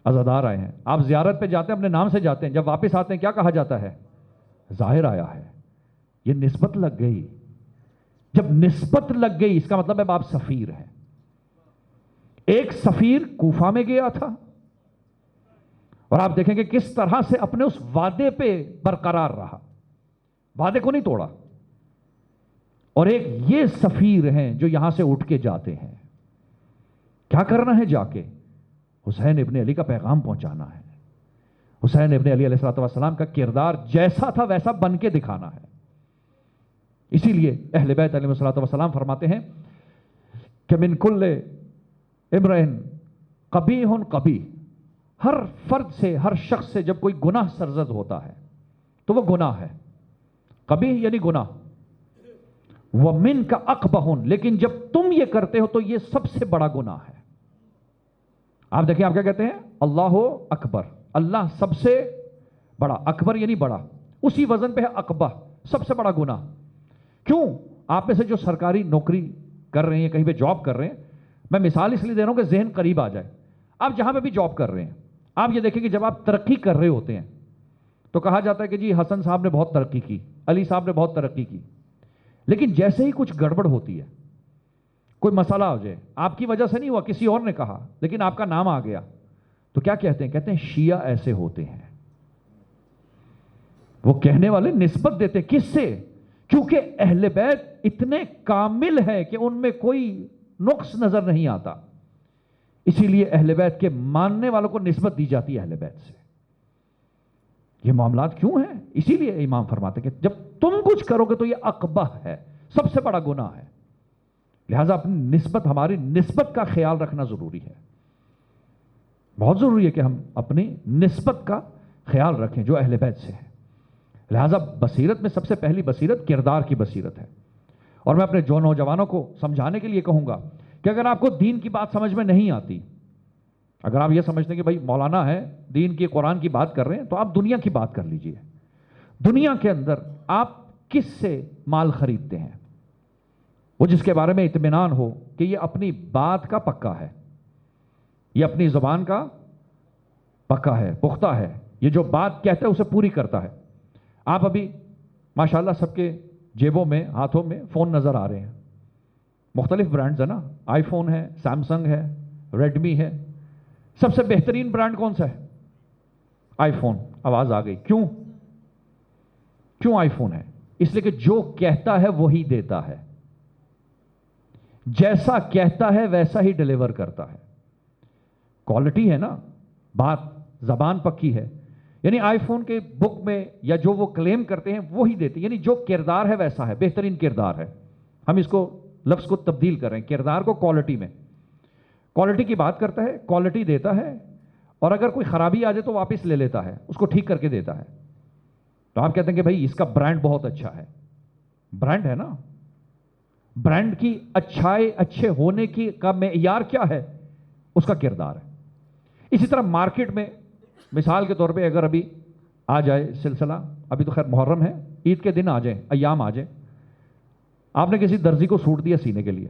Speaker 1: عزادار آئے ہیں۔ آپ زیارت پہ جاتے ہیں، اپنے نام سے جاتے ہیں، جب واپس آتے ہیں کیا کہا جاتا ہے؟ ظاہر آیا ہے۔ یہ نسبت لگ گئی۔ جب نسبت لگ گئی اس کا مطلب ہے آپ سفیر ہیں۔ ایک سفیر کوفہ میں گیا تھا اور آپ دیکھیں کہ کس طرح سے اپنے اس وعدے پہ برقرار رہا، وعدے کو نہیں توڑا۔ اور ایک یہ سفیر ہیں جو یہاں سے اٹھ کے جاتے ہیں۔ کیا کرنا ہے جا کے؟ حسین ابن علی کا پیغام پہنچانا ہے۔ حسین ابن علی علیہ السلام کا کردار جیسا تھا ویسا بن کے دکھانا ہے۔ اسی لیے اہل بیت علیہ السلام فرماتے ہیں کہ من کل امرئن قبیح قبیح، ہر فرد سے، ہر شخص سے جب کوئی گناہ سرزد ہوتا ہے تو وہ گناہ ہے۔ قبیح یعنی گناہ۔ وَمِنْكَ أَقْبَحٌ، لیکن جب تم یہ کرتے ہو تو یہ سب سے بڑا گناہ ہے۔ آپ دیکھیں، آپ کیا کہتے ہیں؟ اللہ اکبر، اللہ سب سے بڑا، اکبر یعنی بڑا، اسی وزن پہ ہے اقبح، سب سے بڑا گناہ۔ کیوں؟ آپ میں سے جو سرکاری نوکری کر رہے ہیں، کہیں پہ جاب کر رہے ہیں، میں مثال اس لیے دے رہا ہوں کہ ذہن قریب آ جائے۔ آپ جہاں پہ بھی جاب کر رہے ہیں، آپ یہ دیکھیں کہ جب آپ ترقی کر رہے ہوتے ہیں تو کہا جاتا ہے کہ جی حسن صاحب نے بہت ترقی کی، علی صاحب نے بہت ترقی کی، لیکن جیسے ہی کچھ گڑبڑ ہوتی ہے، کوئی مسئلہ ہو جائے، آپ کی وجہ سے نہیں ہوا، کسی اور نے کہا، لیکن آپ کا نام آ گیا، تو کیا کہتے ہیں؟ کہتے ہیں شیعہ ایسے ہوتے ہیں۔ وہ کہنے والے نسبت دیتے کس سے؟ کیونکہ اہل بیت اتنے کامل ہے کہ ان میں کوئی نقص نظر نہیں آتا، اسی لیے اہل بیت کے ماننے والوں کو نسبت دی جاتی ہے اہل بیت سے۔ یہ معاملات کیوں ہیں؟ اسی لیے امام فرماتے کہ جب تم کچھ کرو گے تو یہ اقبح ہے، سب سے بڑا گناہ ہے، لہذا اپنی نسبت، ہماری نسبت کا خیال رکھنا ضروری ہے۔ بہت ضروری ہے کہ ہم اپنی نسبت کا خیال رکھیں جو اہل بیت سے ہے۔ لہذا بصیرت میں سب سے پہلی بصیرت کردار کی بصیرت ہے۔ اور میں اپنے جو نوجوانوں کو سمجھانے کے لیے کہوں گا کہ اگر آپ کو دین کی بات سمجھ میں نہیں آتی، اگر آپ یہ سمجھتے ہیں کہ بھائی مولانا ہے دین کی قرآن کی بات کر رہے ہیں، تو آپ دنیا کی بات کر لیجئے۔ دنیا کے اندر آپ کس سے مال خریدتے ہیں؟ وہ جس کے بارے میں اطمینان ہو کہ یہ اپنی بات کا پکا ہے، یہ اپنی زبان کا پکا ہے، پختہ ہے، یہ جو بات کہتا ہے اسے پوری کرتا ہے۔ آپ ابھی ماشاءاللہ سب کے جیبوں میں، ہاتھوں میں فون نظر آ رہے ہیں، مختلف برانڈز ہیں نا، آئی فون ہے، سیمسنگ ہے، ریڈمی ہے۔ سب سے بہترین برانڈ کون سا ہے؟ آئی فون۔ آواز آ گئی، کیوں آئی فون ہے؟ اس لیے کہ جو کہتا ہے وہی دیتا ہے، جیسا کہتا ہے ویسا ہی ڈیلیور کرتا ہے۔ کوالٹی ہے نا، بات، زبان پکی ہے، یعنی آئی فون کے بک میں یا جو وہ کلیم کرتے ہیں وہی دیتے ہیں، یعنی جو کردار ہے ویسا ہے، بہترین کردار ہے۔ ہم اس کو لفظ کو تبدیل کریں، کردار کو کوالٹی میں، کوالٹی کی بات کرتا ہے، کوالٹی دیتا ہے، اور اگر کوئی خرابی آ جائے تو واپس لے لیتا ہے، اس کو ٹھیک کر کے دیتا ہے۔ تو آپ کہتے ہیں کہ بھائی اس کا برانڈ بہت اچھا ہے، برانڈ ہے نا، برانڈ کی اچھے ہونے کی کا معیار کیا ہے؟ اس کا کردار ہے۔ اسی طرح مارکیٹ میں مثال کے طور پہ اگر ابھی آ جائے سلسلہ، ابھی تو خیر محرم ہے، عید کے دن آ جائیں، ایام آ جائیں، آپ نے کسی درزی کو سوٹ دیا سینے کے لیے،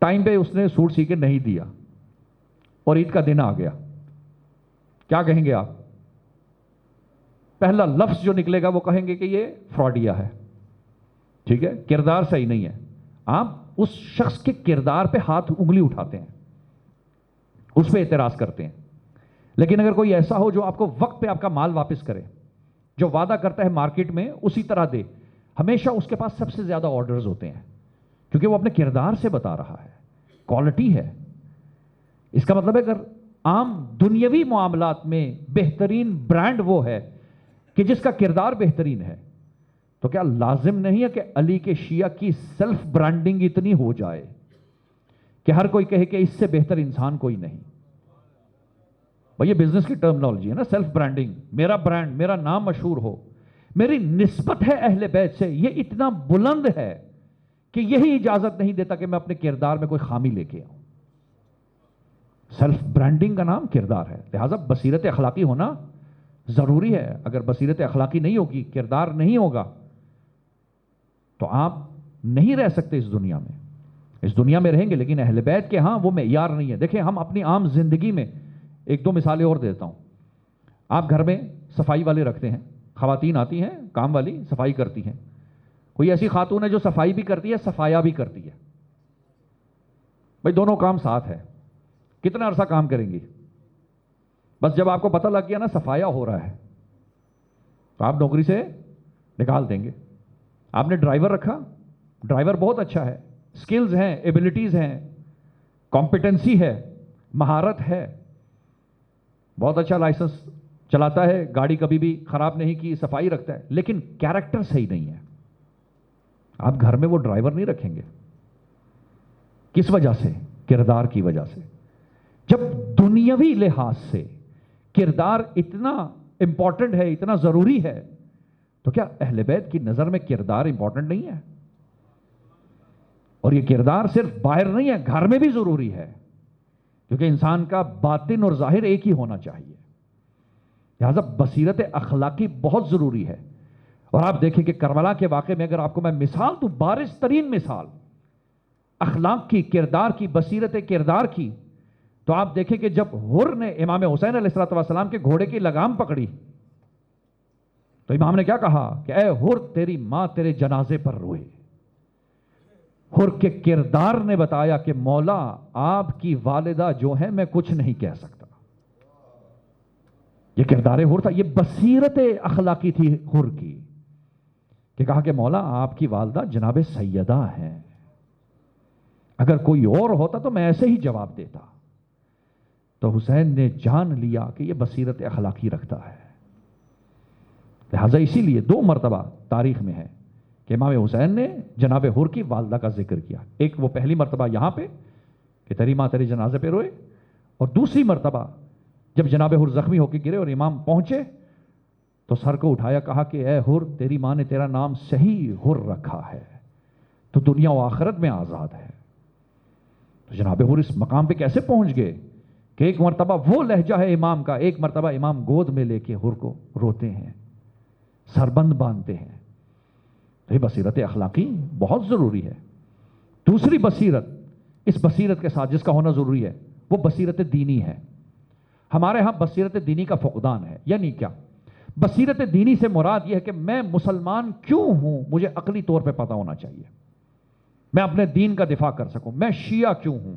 Speaker 1: ٹائم پہ اس نے سوٹ سی کے نہیں دیا اور عید کا دن آ گیا، کیا کہیں گے آپ؟ پہلا لفظ جو نکلے گا وہ کہیں گے کہ یہ فراڈیا ہے، ٹھیک ہے، کردار صحیح نہیں ہے۔ آپ اس شخص کے کردار پہ ہاتھ انگلی اٹھاتے ہیں، اس پہ اعتراض کرتے ہیں۔ لیکن اگر کوئی ایسا ہو جو آپ کو وقت پہ آپ کا مال واپس کرے، جو وعدہ کرتا ہے مارکیٹ میں اسی طرح دے، ہمیشہ اس کے پاس سب سے زیادہ آرڈرز ہوتے ہیں، کیونکہ وہ اپنے کردار سے بتا رہا ہے، کوالٹی ہے۔ اس کا مطلب ہے اگر عام دنیاوی معاملات میں بہترین برانڈ وہ ہے کہ جس کا کردار بہترین ہے، تو کیا لازم نہیں ہے کہ علی کے شیعہ کی سیلف برانڈنگ اتنی ہو جائے کہ ہر کوئی کہے کہ اس سے بہتر انسان کوئی نہیں؟ بھئی یہ بزنس کی ٹرمنالوجی ہے نا، سیلف برانڈنگ، میرا برانڈ، میرا نام مشہور ہو، میری نسبت ہے اہل بیت سے، یہ اتنا بلند ہے کہ یہی اجازت نہیں دیتا کہ میں اپنے کردار میں کوئی خامی لے کے آؤں۔ سیلف برانڈنگ کا نام کردار ہے، لہذا بصیرت اخلاقی ہونا ضروری ہے۔ اگر بصیرت اخلاقی نہیں ہوگی، کردار نہیں ہوگا، تو آپ نہیں رہ سکتے اس دنیا میں۔ اس دنیا میں رہیں گے لیکن اہل بیت کے ہاں وہ معیار نہیں ہے۔ دیکھیں ہم اپنی عام زندگی میں ایک دو مثالیں اور دیتا ہوں۔ آپ گھر میں صفائی والے رکھتے ہیں، خواتین آتی ہیں کام والی، صفائی کرتی ہیں۔ کوئی ایسی خاتون ہے جو صفائی بھی کرتی ہے، صفایا بھی کرتی ہے، بھائی دونوں کام ساتھ ہے، کتنا عرصہ کام کریں گی؟ بس جب آپ کو پتہ لگ گیا نا صفایا ہو رہا ہے تو آپ نوکری سے نکال دیں گے۔ آپ نے ڈرائیور رکھا، ڈرائیور بہت اچھا ہے، سکلز ہیں، ایبلٹیز ہیں، کمپیٹنسی ہے، مہارت ہے، بہت اچھا لائسنس چلاتا ہے، گاڑی کبھی بھی خراب نہیں کی، صفائی رکھتا ہے، لیکن کیریکٹر صحیح نہیں ہے، آپ گھر میں وہ ڈرائیور نہیں رکھیں گے۔ کس وجہ سے؟ کردار کی وجہ سے۔ جب دنیاوی لحاظ سے کردار اتنا امپورٹنٹ ہے، اتنا ضروری ہے، تو کیا اہل بیت کی نظر میں کردار امپورٹنٹ نہیں ہے؟ اور یہ کردار صرف باہر نہیں ہے، گھر میں بھی ضروری ہے، کیونکہ انسان کا باطن اور ظاہر ایک ہی ہونا چاہیے۔ لہذا بصیرت اخلاقی بہت ضروری ہے۔ اور آپ دیکھیں کہ کربلا کے واقعے میں اگر آپ کو میں مثال دوں، بارز ترین مثال اخلاق کی، کردار کی، بصیرت کردار کی، تو آپ دیکھیں کہ جب حر نے امام حسین علیہ السلام کے گھوڑے کی لگام پکڑی تو امام نے کیا کہا کہ اے حر، تیری ماں تیرے جنازے پر روئے۔ حر کے کردار نے بتایا کہ مولا آپ کی والدہ جو ہے میں کچھ نہیں کہہ سکتا۔ یہ کردار حر تھا، یہ بصیرت اخلاقی تھی حر کی، کہ کہا کہ مولا آپ کی والدہ جناب سیدہ ہیں، اگر کوئی اور ہوتا تو میں ایسے ہی جواب دیتا۔ تو حسین نے جان لیا کہ یہ بصیرت اخلاقی رکھتا ہے، لہذا اسی لیے 2 مرتبہ تاریخ میں ہے کہ امام حسین نے جناب حر کی والدہ کا ذکر کیا، ایک وہ پہلی مرتبہ یہاں پہ کہ تیری ماں تیرے جنازے پہ روئے، اور دوسری مرتبہ جب جناب حر زخمی ہو کے گرے اور امام پہنچے تو سر کو اٹھایا، کہا کہ اے حر، تیری ماں نے تیرا نام صحیح حر رکھا ہے، تو دنیا و آخرت میں آزاد ہے۔ تو جناب حر اس مقام پہ کیسے پہنچ گئے کہ ایک مرتبہ وہ لہجہ ہے امام کا، ایک مرتبہ امام گود میں لے کے حر کو روتے ہیں، سربند باندھتے ہیں۔ تو یہ بصیرت اخلاقی بہت ضروری ہے۔ دوسری بصیرت، اس بصیرت کے ساتھ جس کا ہونا ضروری ہے، وہ بصیرت دینی ہے۔ ہمارے ہاں بصیرت دینی کا فقدان ہے، یعنی کیا؟ بصیرت دینی سے مراد یہ ہے کہ میں مسلمان کیوں ہوں مجھے عقلی طور پہ پتہ ہونا چاہیے، میں اپنے دین کا دفاع کر سکوں۔ میں شیعہ کیوں ہوں،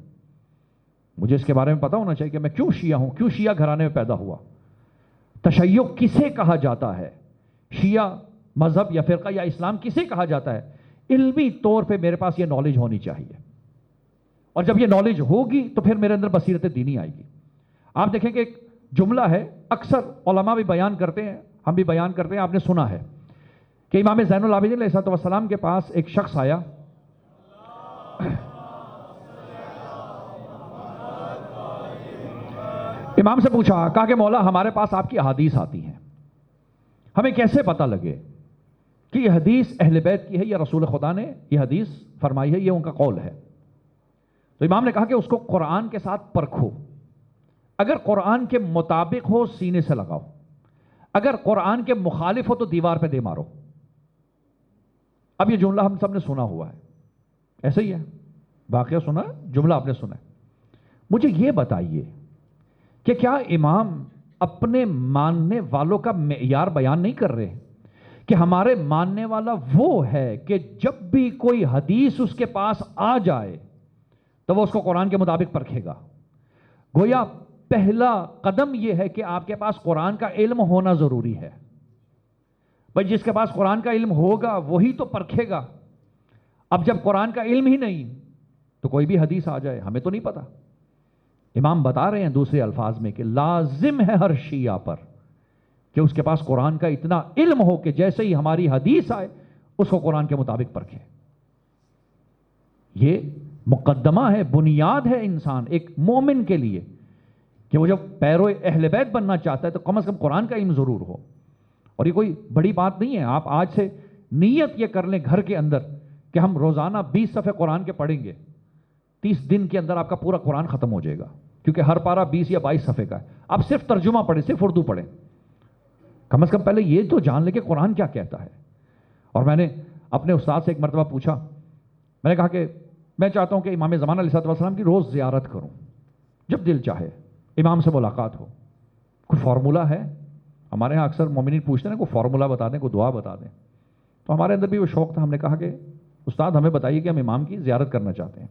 Speaker 1: مجھے اس کے بارے میں پتہ ہونا چاہیے کہ میں کیوں شیعہ ہوں، کیوں شیعہ گھرانے میں پیدا ہوا، تشیع کسے کہا جاتا ہے، شیعہ مذہب یا فرقہ یا اسلام کسے کہا جاتا ہے، علمی طور پہ میرے پاس یہ نالج ہونی چاہیے، اور جب یہ نالج ہوگی تو پھر میرے اندر بصیرت دینی آئے گی۔ آپ دیکھیں کہ ایک جملہ ہے، اکثر علماء بھی بیان کرتے ہیں، ہم بھی بیان کرتے ہیں، آپ نے سنا ہے کہ امام زین العابدین علیہ السلام کے پاس ایک شخص آیا، امام سے پوچھا، کہا کہ مولا ہمارے پاس آپ کی احادیث آتی ہیں، ہمیں کیسے پتہ لگے کہ یہ حدیث اہل بیت کی ہے یا رسول خدا نے یہ حدیث فرمائی ہے، یہ ان کا قول ہے؟ تو امام نے کہا کہ اس کو قرآن کے ساتھ پرکھو، اگر قرآن کے مطابق ہو سینے سے لگاؤ، اگر قرآن کے مخالف ہو تو دیوار پہ دے مارو۔ اب یہ جملہ ہم سب نے سنا ہوا ہے، ایسے ہی ہے، واقعہ سنا ہے، جملہ آپ نے سنا ہے۔ مجھے یہ بتائیے کہ کیا امام اپنے ماننے والوں کا معیار بیان نہیں کر رہے کہ ہمارے ماننے والا وہ ہے کہ جب بھی کوئی حدیث اس کے پاس آ جائے تو وہ اس کو قرآن کے مطابق پرکھے گا؟ گویا پہلا قدم یہ ہے کہ آپ کے پاس قرآن کا علم ہونا ضروری ہے۔ بھائی جس کے پاس قرآن کا علم ہوگا وہی تو پرکھے گا۔ اب جب قرآن کا علم ہی نہیں تو کوئی بھی حدیث آ جائے ہمیں تو نہیں پتا۔ امام بتا رہے ہیں دوسرے الفاظ میں کہ لازم ہے ہر شیعہ پر کہ اس کے پاس قرآن کا اتنا علم ہو کہ جیسے ہی ہماری حدیث آئے اس کو قرآن کے مطابق پرکھے۔ یہ مقدمہ ہے، بنیاد ہے انسان ایک مومن کے لیے کہ وہ جب پیرو اہل بیت بننا چاہتا ہے تو کم از کم قرآن کا علم ضرور ہو۔ اور یہ کوئی بڑی بات نہیں ہے، آپ آج سے نیت یہ کر لیں گھر کے اندر کہ ہم روزانہ 20 صفحے قرآن کے پڑھیں گے، 30 دن کے اندر آپ کا پورا قرآن ختم ہو جائے گا، کیونکہ ہر پارہ 20 یا 22 صفحے کا ہے۔ آپ صرف ترجمہ پڑھیں، صرف اردو پڑھیں، کم از کم پہلے یہ تو جان لیں کہ قرآن کیا کہتا ہے۔ اور میں نے اپنے استاد سے ایک مرتبہ پوچھا، میں نے کہا کہ میں چاہتا ہوں کہ امام زمانہ علیہ السلام کی روز زیارت کروں، جب دل چاہے امام سے ملاقات ہو۔ کوئی فارمولہ ہے؟ ہمارے ہاں اکثر مومنین پوچھتے ہیں کوئی فارمولہ بتا دیں، کوئی دعا بتا دیں، تو ہمارے اندر بھی وہ شوق تھا۔ ہم نے کہا کہ استاد ہمیں بتائیے کہ ہم امام کی زیارت کرنا چاہتے ہیں۔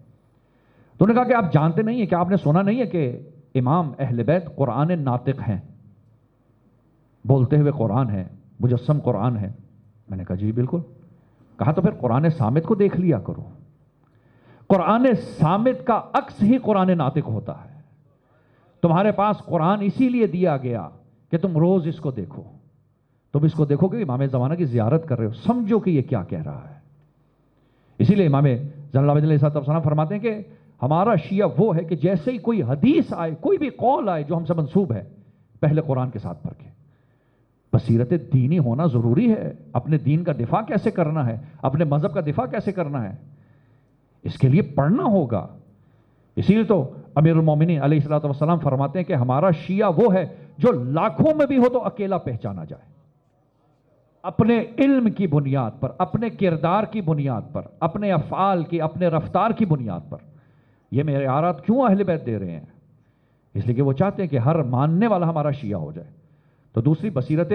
Speaker 1: تو انہوں نے کہا کہ آپ جانتے نہیں ہیں، کہ آپ نے سنا نہیں ہے کہ امام اہل بیت قرآن ناطق ہیں، بولتے ہوئے قرآن ہے، مجسم قرآن ہے؟ میں نے کہا جی بالکل۔ کہا تو پھر قرآن صامت کو دیکھ لیا کرو، قرآن صامت کا عکس ہی قرآن ناطق ہوتا ہے۔ تمہارے پاس قرآن اسی لیے دیا گیا کہ تم روز اس کو دیکھو، تم اس کو دیکھو کہ امام زمانہ کی زیارت کر رہے ہو، سمجھو کہ یہ کیا کہہ رہا ہے۔ اسی لیے امام زین العابدین علیہ السلام فرماتے ہیں کہ ہمارا شیعہ وہ ہے کہ جیسے ہی کوئی حدیث آئے، کوئی بھی قول آئے جو ہم سے منسوب ہے، پہلے قرآن کے ساتھ پرکھے۔ بصیرت دینی ہونا ضروری ہے۔ اپنے دین کا دفاع کیسے کرنا ہے، اپنے مذہب کا دفاع کیسے کرنا ہے، اس کے لیے پڑھنا ہوگا۔ اسی لیے تو امیر المومنین علیہ السلام فرماتے ہیں کہ ہمارا شیعہ وہ ہے جو لاکھوں میں بھی ہو تو اکیلا پہچانا جائے، اپنے علم کی بنیاد پر، اپنے کردار کی بنیاد پر، اپنے افعال کی، اپنے رفتار کی بنیاد پر۔ یہ معیارات کیوں اہل بیت دے رہے ہیں؟ اس لیے کہ وہ چاہتے ہیں کہ ہر ماننے والا ہمارا شیعہ ہو جائے۔ تو دوسری بصیرت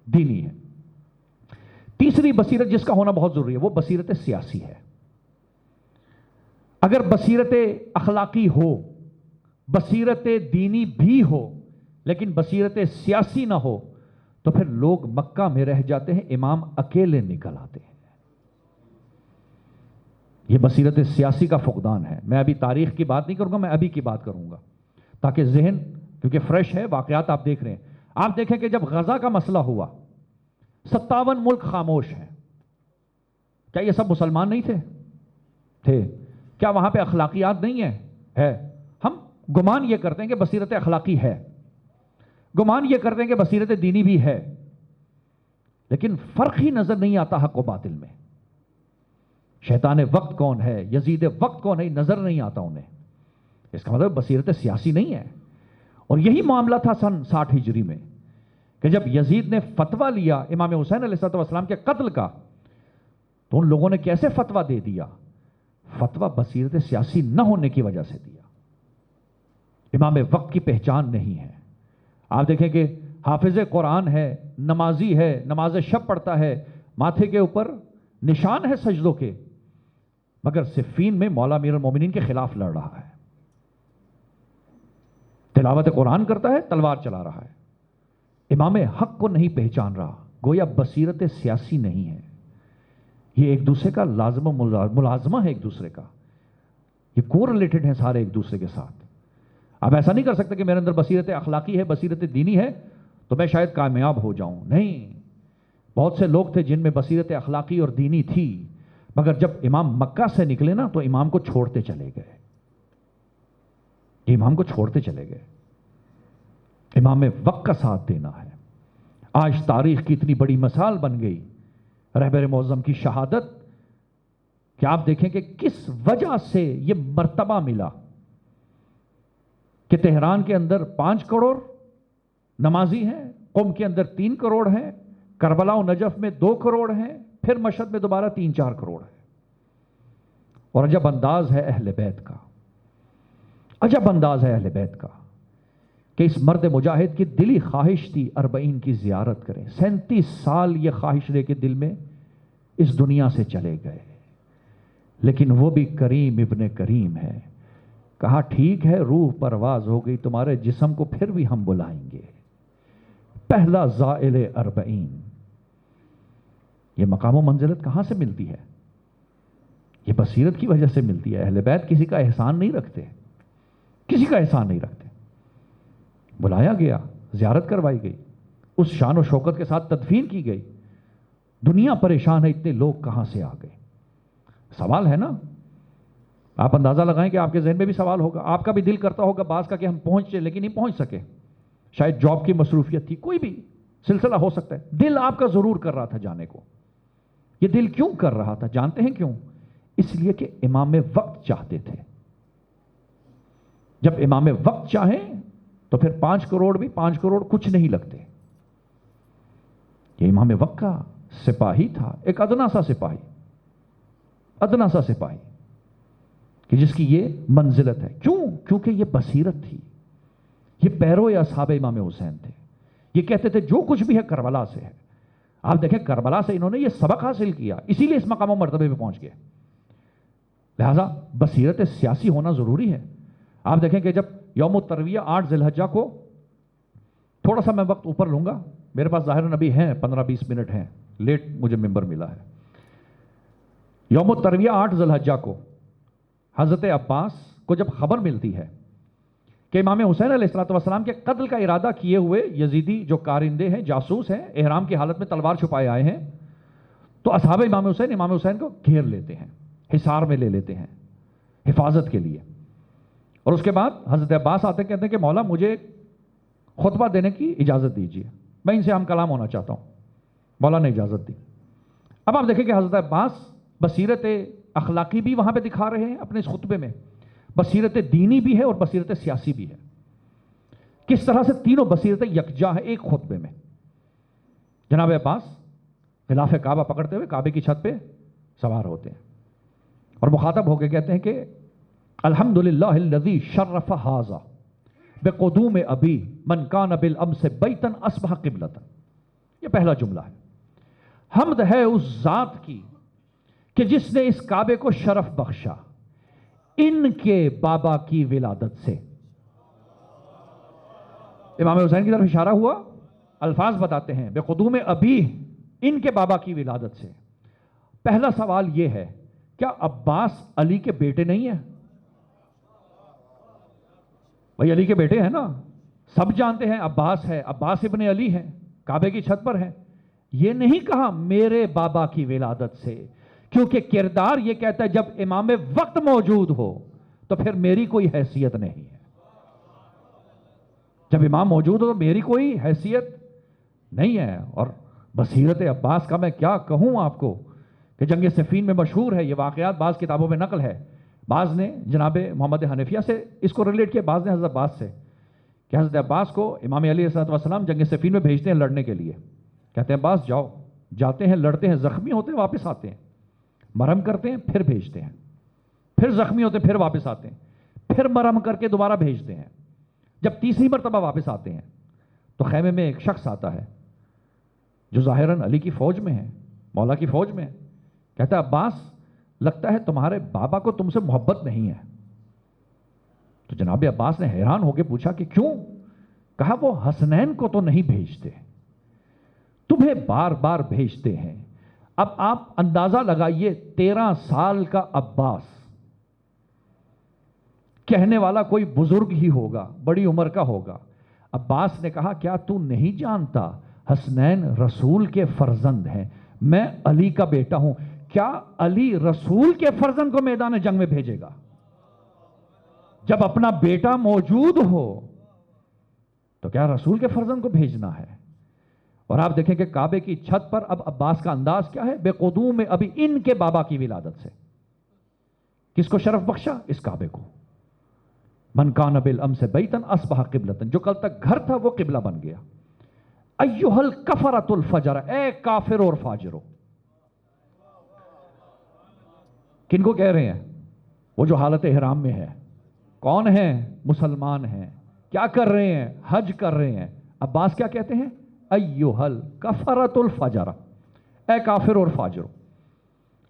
Speaker 1: دینی ہے۔ تیسری بصیرت جس کا ہونا بہت ضروری ہے وہ بصیرت سیاسی ہے۔ اگر بصیرت اخلاقی ہو، بصیرت دینی بھی ہو، لیکن بصیرت سیاسی نہ ہو تو پھر لوگ مکہ میں رہ جاتے ہیں، امام اکیلے نکل آتے ہیں۔ یہ بصیرت سیاسی کا فقدان ہے۔ میں ابھی تاریخ کی بات نہیں کروں گا، میں ابھی کی بات کروں گا تاکہ ذہن، کیونکہ فریش ہے، واقعات آپ دیکھ رہے ہیں۔ آپ دیکھیں کہ جب غزہ کا مسئلہ ہوا 57 ملک خاموش ہیں، کیا یہ سب مسلمان نہیں تھے؟ کیا وہاں پہ اخلاقیات نہیں ہیں؟ ہے۔ ہم گمان یہ کرتے ہیں کہ بصیرت اخلاقی ہے، گمان یہ کرتے ہیں کہ بصیرت دینی بھی ہے، لیکن فرق ہی نظر نہیں آتا حق و باطل میں۔ شیطان وقت کون ہے، یزید وقت کون ہے، نظر نہیں آتا انہیں۔ اس کا مطلب بصیرت سیاسی نہیں ہے۔ اور یہی معاملہ تھا سن 60 ہجری میں کہ جب یزید نے فتویٰ لیا امام حسین علیہ السلام کے قتل کا، تو ان لوگوں نے کیسے فتویٰ دے دیا؟ فتویٰ بصیرت سیاسی نہ ہونے کی وجہ سے دیا۔ امام وقت کی پہچان نہیں ہے۔ آپ دیکھیں کہ حافظ قرآن ہے، نمازی ہے، نماز شب پڑھتا ہے، ماتھے کے اوپر نشان ہے سجدوں کے، مگر صفین میں مولا امیر المومنین کے خلاف لڑ رہا ہے، تلاوت قرآن کرتا ہے، تلوار چلا رہا ہے، امام حق کو نہیں پہچان رہا۔ گویا بصیرت سیاسی نہیں ہے، یہ ایک دوسرے کا لازم و ملازمہ ہے، ایک دوسرے کا، یہ کو ریلیٹڈ ہیں سارے ایک دوسرے کے ساتھ۔ اب ایسا نہیں کر سکتے کہ میرے اندر بصیرت اخلاقی ہے، بصیرت دینی ہے تو میں شاید کامیاب ہو جاؤں۔ نہیں، بہت سے لوگ تھے جن میں بصیرت اخلاقی اور دینی تھی، مگر جب امام مکہ سے نکلے نا تو امام کو چھوڑتے چلے گئے، امام کو چھوڑتے چلے گئے۔ امام وقت کا ساتھ دینا ہے۔ آج تاریخ کی اتنی بڑی مثال بن گئی رہبر معظم کی شہادت، کہ آپ دیکھیں کہ کس وجہ سے یہ مرتبہ ملا کہ تہران کے اندر 5 کروڑ نمازی ہیں، قم کے اندر 3 کروڑ ہیں، کربلا و نجف میں 2 کروڑ ہیں، پھر مشہد میں دوبارہ 3-4 کروڑ ہیں۔ اور عجب انداز ہے اہل بیت کا، عجب انداز ہے اہل بیت کا کہ اس مرد مجاہد کی دلی خواہش تھی 40 کی زیارت کریں۔ 37 سال یہ خواہش لے کے دل میں اس دنیا سے چلے گئے، لیکن وہ بھی کریم ابن کریم ہے۔ کہا ٹھیک ہے، روح پرواز ہو گئی، تمہارے جسم کو پھر بھی ہم بلائیں گے۔ پہلا زائل 40۔ یہ مقام و منزلت کہاں سے ملتی ہے؟ یہ بصیرت کی وجہ سے ملتی ہے۔ اہل بیت کسی کا احسان نہیں رکھتے، کسی کا احسان نہیں رکھتے۔ بلایا گیا، زیارت کروائی گئی، اس شان و شوکت کے ساتھ تدفین کی گئی۔ دنیا پریشان ہے، اتنے لوگ کہاں سے آ گئے؟ سوال ہے نا؟ آپ اندازہ لگائیں کہ آپ کے ذہن میں بھی سوال ہوگا، آپ کا بھی دل کرتا ہوگا بعض کا کہ ہم پہنچے لیکن نہیں پہنچ سکے، شاید جاب کی مصروفیت تھی، کوئی بھی سلسلہ ہو سکتا ہے۔ دل آپ کا ضرور کر رہا تھا جانے کو۔ یہ دل کیوں کر رہا تھا جانتے ہیں کیوں؟ اس لیے کہ امام وقت چاہتے تھے۔ جب امام وقت چاہیں تو پھر 5 کروڑ بھی 5 کروڑ کچھ نہیں لگتے۔ یہ امام وقت کا سپاہی تھا، ایک ادنا سا سپاہی، ادنا سا سپاہی، کہ جس کی یہ منزلت ہے۔ کیوں؟ کیونکہ یہ بصیرت تھی، یہ پیرو اصحاب امام حسین تھے۔ یہ کہتے تھے جو کچھ بھی ہے کربلا سے ہے۔ آپ دیکھیں کربلا سے انہوں نے یہ سبق حاصل کیا، اسی لیے اس مقام و مرتبے پہ پہنچ گئے۔ لہذا بصیرت سیاسی ہونا ضروری ہے۔ آپ دیکھیں کہ جب یوم الترویہ 8 ذی الحجہ کو، تھوڑا سا میں وقت اوپر لوں گا، میرے پاس ظاہر نبی ہیں 15-20 منٹ ہیں، لیٹ مجھے ممبر ملا ہے۔ یوم الترویہ 8 ذی الحجہ کو حضرت عباس کو جب خبر ملتی ہے کہ امام حسین علیہ السلام کے قتل کا ارادہ کیے ہوئے یزیدی جو کارندے ہیں، جاسوس ہیں، احرام کی حالت میں تلوار چھپائے آئے ہیں، تو اصحاب امام حسین کو گھیر لیتے ہیں، حصار میں لے لیتے ہیں حفاظت کے لیے۔ اور اس کے بعد حضرت عباس آتے کہتے ہیں کہ مولا مجھے خطبہ دینے کی اجازت دیجیے، میں ان سے ہم کلام ہونا چاہتا ہوں۔ مولا نے اجازت دی۔ اب آپ دیکھیں کہ حضرت عباس بصیرت اخلاقی بھی وہاں پہ دکھا رہے ہیں اپنے اس خطبے میں، بصیرت دینی بھی ہے اور بصیرت سیاسی بھی ہے۔ کس طرح سے تینوں بصیرتیں یکجا ہیں ایک خطبے میں۔ جناب عباس غلاف کعبہ پکڑتے ہوئے کعبے کی چھت پہ سوار ہوتے ہیں اور مخاطب ہو کے کہتے ہیں کہ الحمدللہ الذی شرف ھذا بقدوم ابی من کان بالامس بیتا اصبح قبلۃ۔ یہ پہلا جملہ ہے۔ حمد ہے اس ذات کی کہ جس نے اس کعبے کو شرف بخشا ان کے بابا کی ولادت سے۔ امام حسین کی طرف اشارہ ہوا، الفاظ بتاتے ہیں بقدوم ابی، ان کے بابا کی ولادت سے۔ پہلا سوال یہ ہے، کیا عباس علی کے بیٹے نہیں ہیں؟ بھائی علی کے بیٹے ہیں نا، سب جانتے ہیں عباس ہے، عباس ابن علی ہے، کعبے کی چھت پر ہے۔ یہ نہیں کہا میرے بابا کی ولادت سے، کیونکہ کردار یہ کہتا ہے جب امام وقت موجود ہو تو پھر میری کوئی حیثیت نہیں ہے۔ جب امام موجود ہو تو میری کوئی حیثیت نہیں ہے۔ اور بصیرت عباس کا میں کیا کہوں آپ کو کہ جنگ صفین میں مشہور ہے، یہ واقعات بعض کتابوں میں نقل ہے، بعض نے جناب محمد حنفیہ سے اس کو ریلیٹ کیا، بعض نے حضرت عباس سے، کہ حضرت عباس کو امام علی علیہ السلام جنگ صفین میں بھیجتے ہیں لڑنے کے لیے، کہتے ہیں عباس جاؤ، جاتے ہیں، لڑتے ہیں، زخمی ہوتے ہیں، واپس آتے ہیں، مرہم کرتے ہیں، پھر بھیجتے ہیں، پھر زخمی ہوتے ہیں، پھر واپس آتے ہیں، پھر مرہم کر کے دوبارہ بھیجتے ہیں۔ جب تیسری مرتبہ واپس آتے ہیں تو خیمے میں ایک شخص آتا ہے جو ظاہراً علی کی فوج میں ہے، مولا کی فوج میں ہے، کہتا ہے عباس لگتا ہے تمہارے بابا کو تم سے محبت نہیں ہے۔ تو جناب عباس نے حیران ہو کے پوچھا کہ کیوں؟ کہا وہ حسنین کو تو نہیں بھیجتے، تمہیں بار بار بھیجتے ہیں۔ اب آپ اندازہ لگائیے 13 سال کا عباس، کہنے والا کوئی بزرگ ہی ہوگا، بڑی عمر کا ہوگا۔ عباس نے کہا کیا تو نہیں جانتا حسنین رسول کے فرزند ہیں، میں علی کا بیٹا ہوں، کیا علی رسول کے فرزند کو میدان جنگ میں بھیجے گا؟ جب اپنا بیٹا موجود ہو تو کیا رسول کے فرزند کو بھیجنا ہے؟ اور آپ دیکھیں کہ کعبے کی چھت پر اب عباس کا انداز کیا ہے، بے قدوم ابھی ان کے بابا کی ولادت سے۔ کس کو شرف بخشا؟ اس کعبے کو۔ من کان بالامس بیتن اصبح قبلتن، جو کل تک گھر تھا وہ قبلہ بن گیا۔ ایھا الکفرۃ الفجر، اے کافر اور فاجرو۔ کن کو کہہ رہے ہیں؟ وہ جو حالت احرام میں ہے۔ کون ہیں؟ مسلمان ہیں۔ کیا کر رہے ہیں؟ حج کر رہے ہیں۔ عباس کیا کہتے ہیں؟ ایھا الکفرۃ الفجر، اے کافر اور فاجرو۔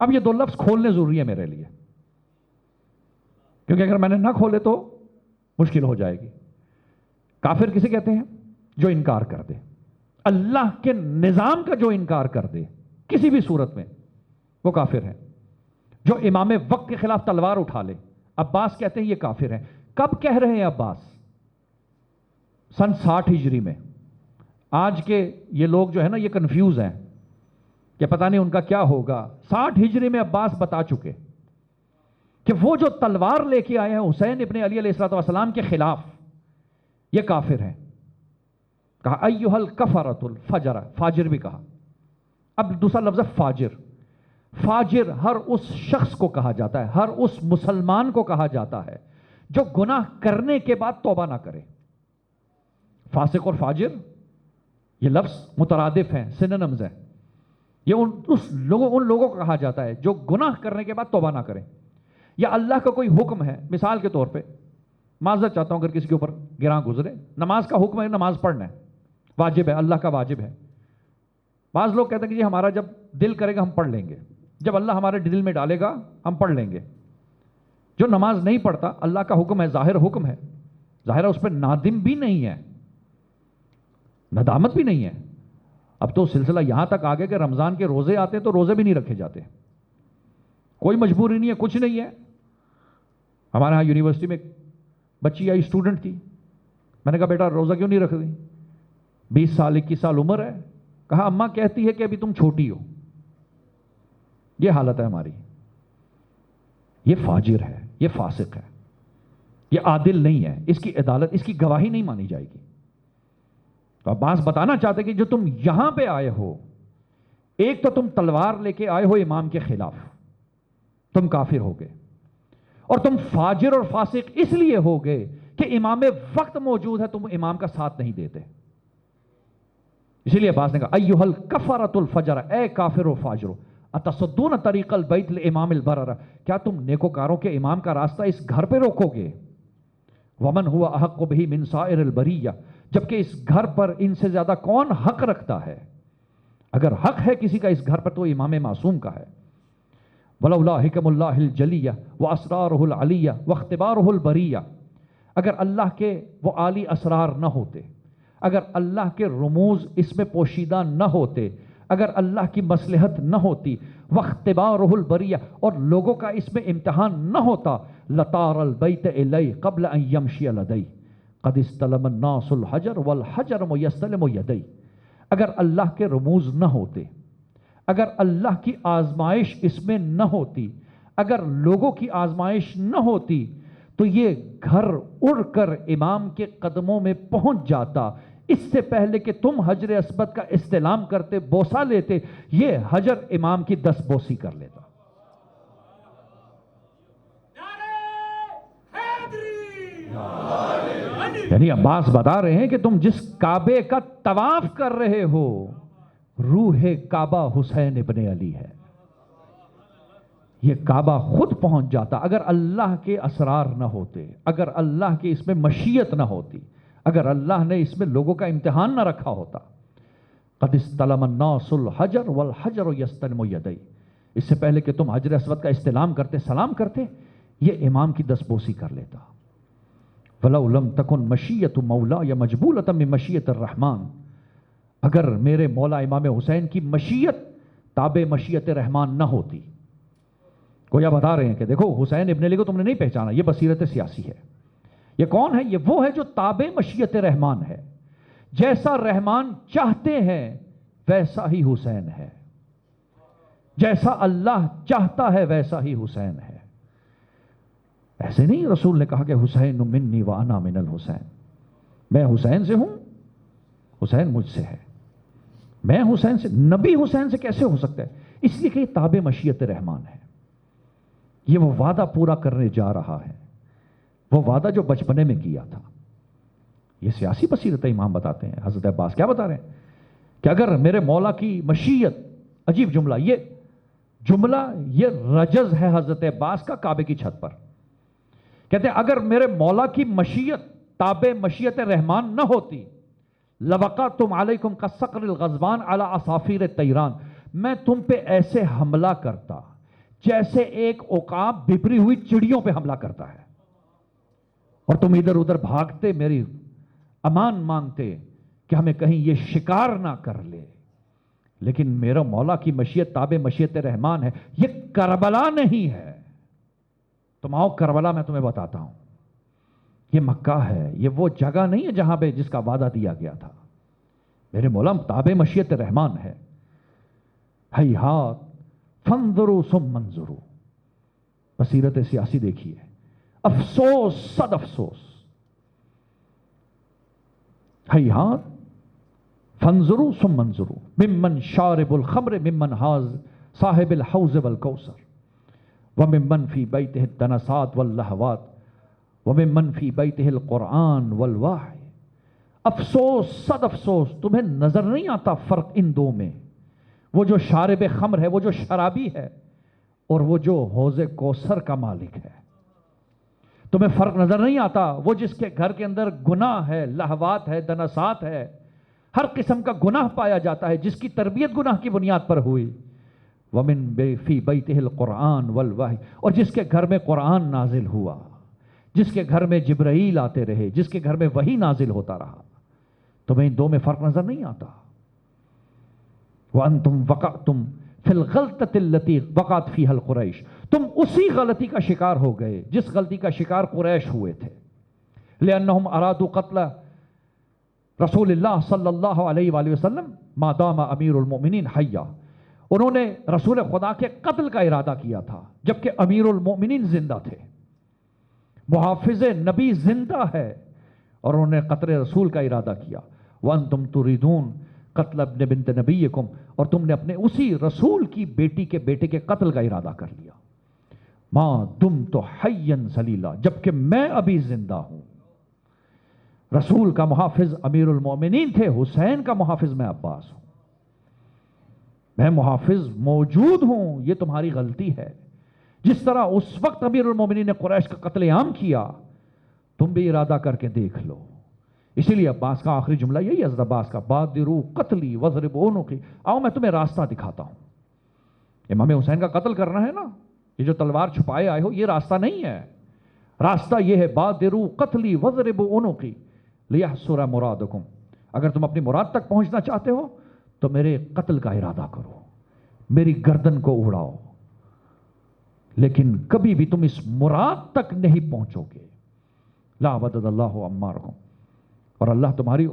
Speaker 1: اب یہ دو لفظ کھولنے ضروری ہے میرے لیے، کیونکہ اگر میں نے نہ کھولے تو مشکل ہو جائے گی۔ کافر کسے کہتے ہیں؟ جو انکار کر دے، اللہ کے نظام کا جو انکار کر دے کسی بھی صورت میں، وہ کافر ہے۔ جو امام وقت کے خلاف تلوار اٹھا لے، عباس کہتے ہیں یہ کافر ہے۔ کب کہہ رہے ہیں عباس؟ سن 60 ہجری میں۔ آج کے یہ لوگ جو ہے نا یہ کنفیوز ہیں کہ پتہ نہیں ان کا کیا ہوگا۔ 60 ہجری میں عباس بتا چکے کہ وہ جو تلوار لے کے آئے ہیں حسین ابن علی علیہ السلام کے خلاف، یہ کافر ہیں۔ کہا ایھا الکفرۃ الفجر، فاجر بھی کہا۔ اب دوسرا لفظ ہے فاجر۔ فاجر ہر اس شخص کو کہا جاتا ہے، ہر اس مسلمان کو کہا جاتا ہے جو گناہ کرنے کے بعد توبہ نہ کرے۔ فاسق اور فاجر یہ لفظ مترادف ہیں، سینونیمز ہیں۔ یہ ان لوگوں کو کہا جاتا ہے جو گناہ کرنے کے بعد توبہ نہ کریں، یا اللہ کا کوئی حکم ہے، مثال کے طور پہ معذرت چاہتا ہوں اگر کسی کے اوپر گراں گزرے، نماز کا حکم ہے، نماز پڑھنا ہے، واجب ہے، اللہ کا واجب ہے۔ بعض لوگ کہتے ہیں کہ جی ہمارا جب دل کرے گا ہم پڑھ لیں گے، جب اللہ ہمارے دل میں ڈالے گا ہم پڑھ لیں گے۔ جو نماز نہیں پڑھتا، اللہ کا حکم ہے، ظاہر حکم ہے، ظاہر اس پہ نادم بھی نہیں ہے، ندامت بھی نہیں ہے۔ اب تو سلسلہ یہاں تک آگے کہ رمضان کے روزے آتے ہیں تو روزے بھی نہیں رکھے جاتے، کوئی مجبوری نہیں ہے، کچھ نہیں ہے۔ ہمارے ہاں یونیورسٹی میں ایک بچی آئی، اسٹوڈنٹ تھی، میں نے کہا بیٹا روزہ کیوں نہیں رکھ دی؟ 20 سال 21 سال عمر ہے۔ کہا اماں کہتی ہے کہ ابھی تم چھوٹی ہو۔ یہ حالت ہے ہماری۔ یہ فاجر ہے، یہ فاسق ہے، یہ عادل نہیں ہے، اس کی عدالت، اس کی گواہی نہیں مانی جائے گی۔ تو عباس بتانا چاہتے کہ جو تم یہاں پہ آئے ہو، ایک تو تم تلوار لے کے آئے ہو امام کے خلاف، تم کافر ہو گئے، اور تم فاجر اور فاسق اس لیے ہو گئے کہ امام وقت موجود ہے، تم امام کا ساتھ نہیں دیتے۔ اسی لیے عباس نے کہا ایھا الکفرۃ الفجر، اے کافر و فاجرو، اتصدون طریق البیت لامام البرر، کیا تم نیکوکاروں کے امام کا راستہ اس گھر پہ روکو گے؟ ومن هو احق بہ من سائر البریہ، جبکہ اس گھر پر ان سے زیادہ کون حق رکھتا ہے؟ اگر حق ہے کسی کا اس گھر پر تو امام معصوم کا ہے۔ ولولا حکم اللہ الجلیہ واسرارہ العلیہ واختبارہ البریہ، اگر اللہ کے وہ عالی اسرار نہ ہوتے، اگر اللہ کے رموز اس میں پوشیدہ نہ ہوتے، اگر اللہ کی مصلحت نہ ہوتی، واختبارہ البریہ، اور لوگوں کا اس میں امتحان نہ ہوتا، لطار البیت الی قبل ان یمشی لدی قد استلم الناس الحجر والحجر یستلم یدی۔ اگر اللہ کے رموز نہ ہوتے، اگر اللہ کی آزمائش اس میں نہ ہوتی، اگر لوگوں کی آزمائش نہ ہوتی، تو یہ گھر اڑ کر امام کے قدموں میں پہنچ جاتا۔ اس سے پہلے کہ تم حجر اسود کا استلام کرتے، بوسہ لیتے، یہ حجر امام کی 10 بوسی کر لیتا۔ یعنی عباس بتا رہے ہیں کہ تم جس کعبے کا طواف کر رہے ہو، روح کعبہ حسین ابن علی ہے۔ یہ کعبہ خود پہنچ جاتا اگر اللہ کے اسرار نہ ہوتے، اگر اللہ کی اس میں مشیت نہ ہوتی، اگر اللہ نے اس میں لوگوں کا امتحان نہ رکھا ہوتا۔ قد استلم الناس الحجر والحجر یستلم یدی، اس سے پہلے کہ تم حجر اسود کا استلام کرتے، سلام کرتے، یہ امام کی 10 بوسی کر لیتا۔ وَلَوْ لَمْ تَكُنْ مَشِيَّةُ مَوْلَايَ مَجْبُولَةً مِّن مَشِيَّةِ الرَّحْمَٰنِ، اگر میرے مولا امام حسین کی مشیت تابع مشیت رحمان نہ ہوتی۔ گویا بتا رہے ہیں کہ دیکھو حسین ابن علی کو تم نے نہیں پہچانا، یہ بصیرت سیاسی ہے۔ یہ کون ہے؟ یہ وہ ہے جو تابع مشیت رحمان ہے۔ جیسا رحمان چاہتے ہیں ویسا ہی حسین ہے، جیسا اللہ چاہتا ہے ویسا ہی حسین ہے۔ ایسے نہیں رسول نے کہا کہ حسین منی وانا من الحسین، میں حسین سے ہوں، حسین مجھ سے ہے، میں حسین سے، نبی حسین سے کیسے ہو سکتا ہے؟ اس لیے کہ یہ تابع مشیت رحمان ہے، یہ وہ وعدہ پورا کرنے جا رہا ہے، وہ وعدہ جو بچپنے میں کیا تھا۔ یہ سیاسی بصیرت امام بتاتے ہیں۔ حضرت عباس کیا بتا رہے ہیں کہ اگر میرے مولا کی مشیت، عجیب جملہ، یہ رجز ہے حضرت عباس کا کعبے کی چھت پر۔ کہتے ہیں اگر میرے مولا کی مشیت تابع مشیت رحمان نہ ہوتی، لَوَقَعْتُمْ عَلَيْكُمْ كَالصَّقْرِ الْغَضْبَانِ عَلَىٰ أَصَافِيرِ الطَّيْرَانِ، میں تم پہ ایسے حملہ کرتا جیسے ایک عقاب بپری ہوئی چڑیوں پہ حملہ کرتا ہے، اور تم ادھر ادھر بھاگتے، میری امان مانگتے کہ ہمیں کہیں یہ شکار نہ کر لے۔ لیکن میرا مولا کی مشیت تابع مشیت رحمان ہے، یہ کربلا نہیں ہے۔ تم آؤ کربلا میں تمہیں بتاتا ہوں، یہ مکہ ہے، یہ وہ جگہ نہیں ہے جہاں پہ جس کا وعدہ دیا گیا تھا۔ میرے مولا تابع مشیت رحمان ہے۔ ہیہات فانظروا ثم انظروا، بصیرت سیاسی دیکھیے، افسوس صد افسوس، ہیہات فانظروا ثم انظروا ممن شارب الخمر ممن حاز صاحب الحوض والکوثر وممن فی بیتہ الدنسات واللہوات وممن فی بیتہ القرآن والوحی۔ افسوس صد افسوس، تمہیں نظر نہیں آتا فرق ان دو میں؟ وہ جو شارب خمر ہے، وہ جو شرابی ہے، اور وہ جو حوض کوثر کا مالک ہے، تمہیں فرق نظر نہیں آتا؟ وہ جس کے گھر کے اندر گناہ ہے، لہوات ہے، دنسات ہے، ہر قسم کا گناہ پایا جاتا ہے، جس کی تربیت گناہ کی بنیاد پر ہوئی، وَمِن فِي بَيْتِهِ الْقُرْآنِ وَالْوَحْيِ، اور جس کے گھر میں قرآن نازل ہوا، جس کے گھر میں جبرائیل آتے رہے، جس کے گھر میں وحی نازل ہوتا رہا، تمہیں ان دو میں فرق نظر نہیں آتا؟ وَأَنْتُمْ وَقَعْتُمْ فِي الْغَلْطَةِ الَّتِي وَقَعَتْ فِيهَا الْقُرَيْشِ، تم اسی غلطی کا شکار ہو گئے جس غلطی کا شکار قریش ہوئے تھے۔ لِأَنَّهُمْ أَرَادُوا قَتْلَ رسول اللہ صلی اللہ علیہ وآلہ وسلم ما دام امیر المؤمنین حیا، انہوں نے رسول خدا کے قتل کا ارادہ کیا تھا جبکہ امیر المؤمنین زندہ تھے، محافظ نبی زندہ ہے، اور انہوں نے قتل رسول کا ارادہ کیا۔ وانتم تريدون قتل ابن بنت نبیکم، اور تم نے اپنے اسی رسول کی بیٹی کے بیٹے کے قتل کا ارادہ کر لیا۔ ما دمت حیا ذلیلا، جبکہ میں ابھی زندہ ہوں۔ رسول کا محافظ امیر المومنین تھے، حسین کا محافظ میں عباس ہوں، میں محافظ موجود ہوں، یہ تمہاری غلطی ہے۔ جس طرح اس وقت امیر المومنین نے قریش کا قتل عام کیا، تم بھی ارادہ کر کے دیکھ لو۔ اسی لیے عباس کا آخری جملہ یہی ہے، حضرت عباس کا، بادروا قتلی واضربوا عنقی، آؤ میں تمہیں راستہ دکھاتا ہوں۔ امام حسین کا قتل کرنا ہے نا، یہ جو تلوار چھپائے آئے ہو، یہ راستہ نہیں ہے، راستہ یہ ہے بادروا قتلی واضربوا عنقی لیحصر مرادکم، اگر تم اپنی مراد تک پہنچنا چاہتے ہو تو میرے قتل کا ارادہ کرو، میری گردن کو اڑاؤ، لیکن کبھی بھی تم اس مراد تک نہیں پہنچو گے۔ لا ودد اللہ اعمارکم، اور اللہ تمہاری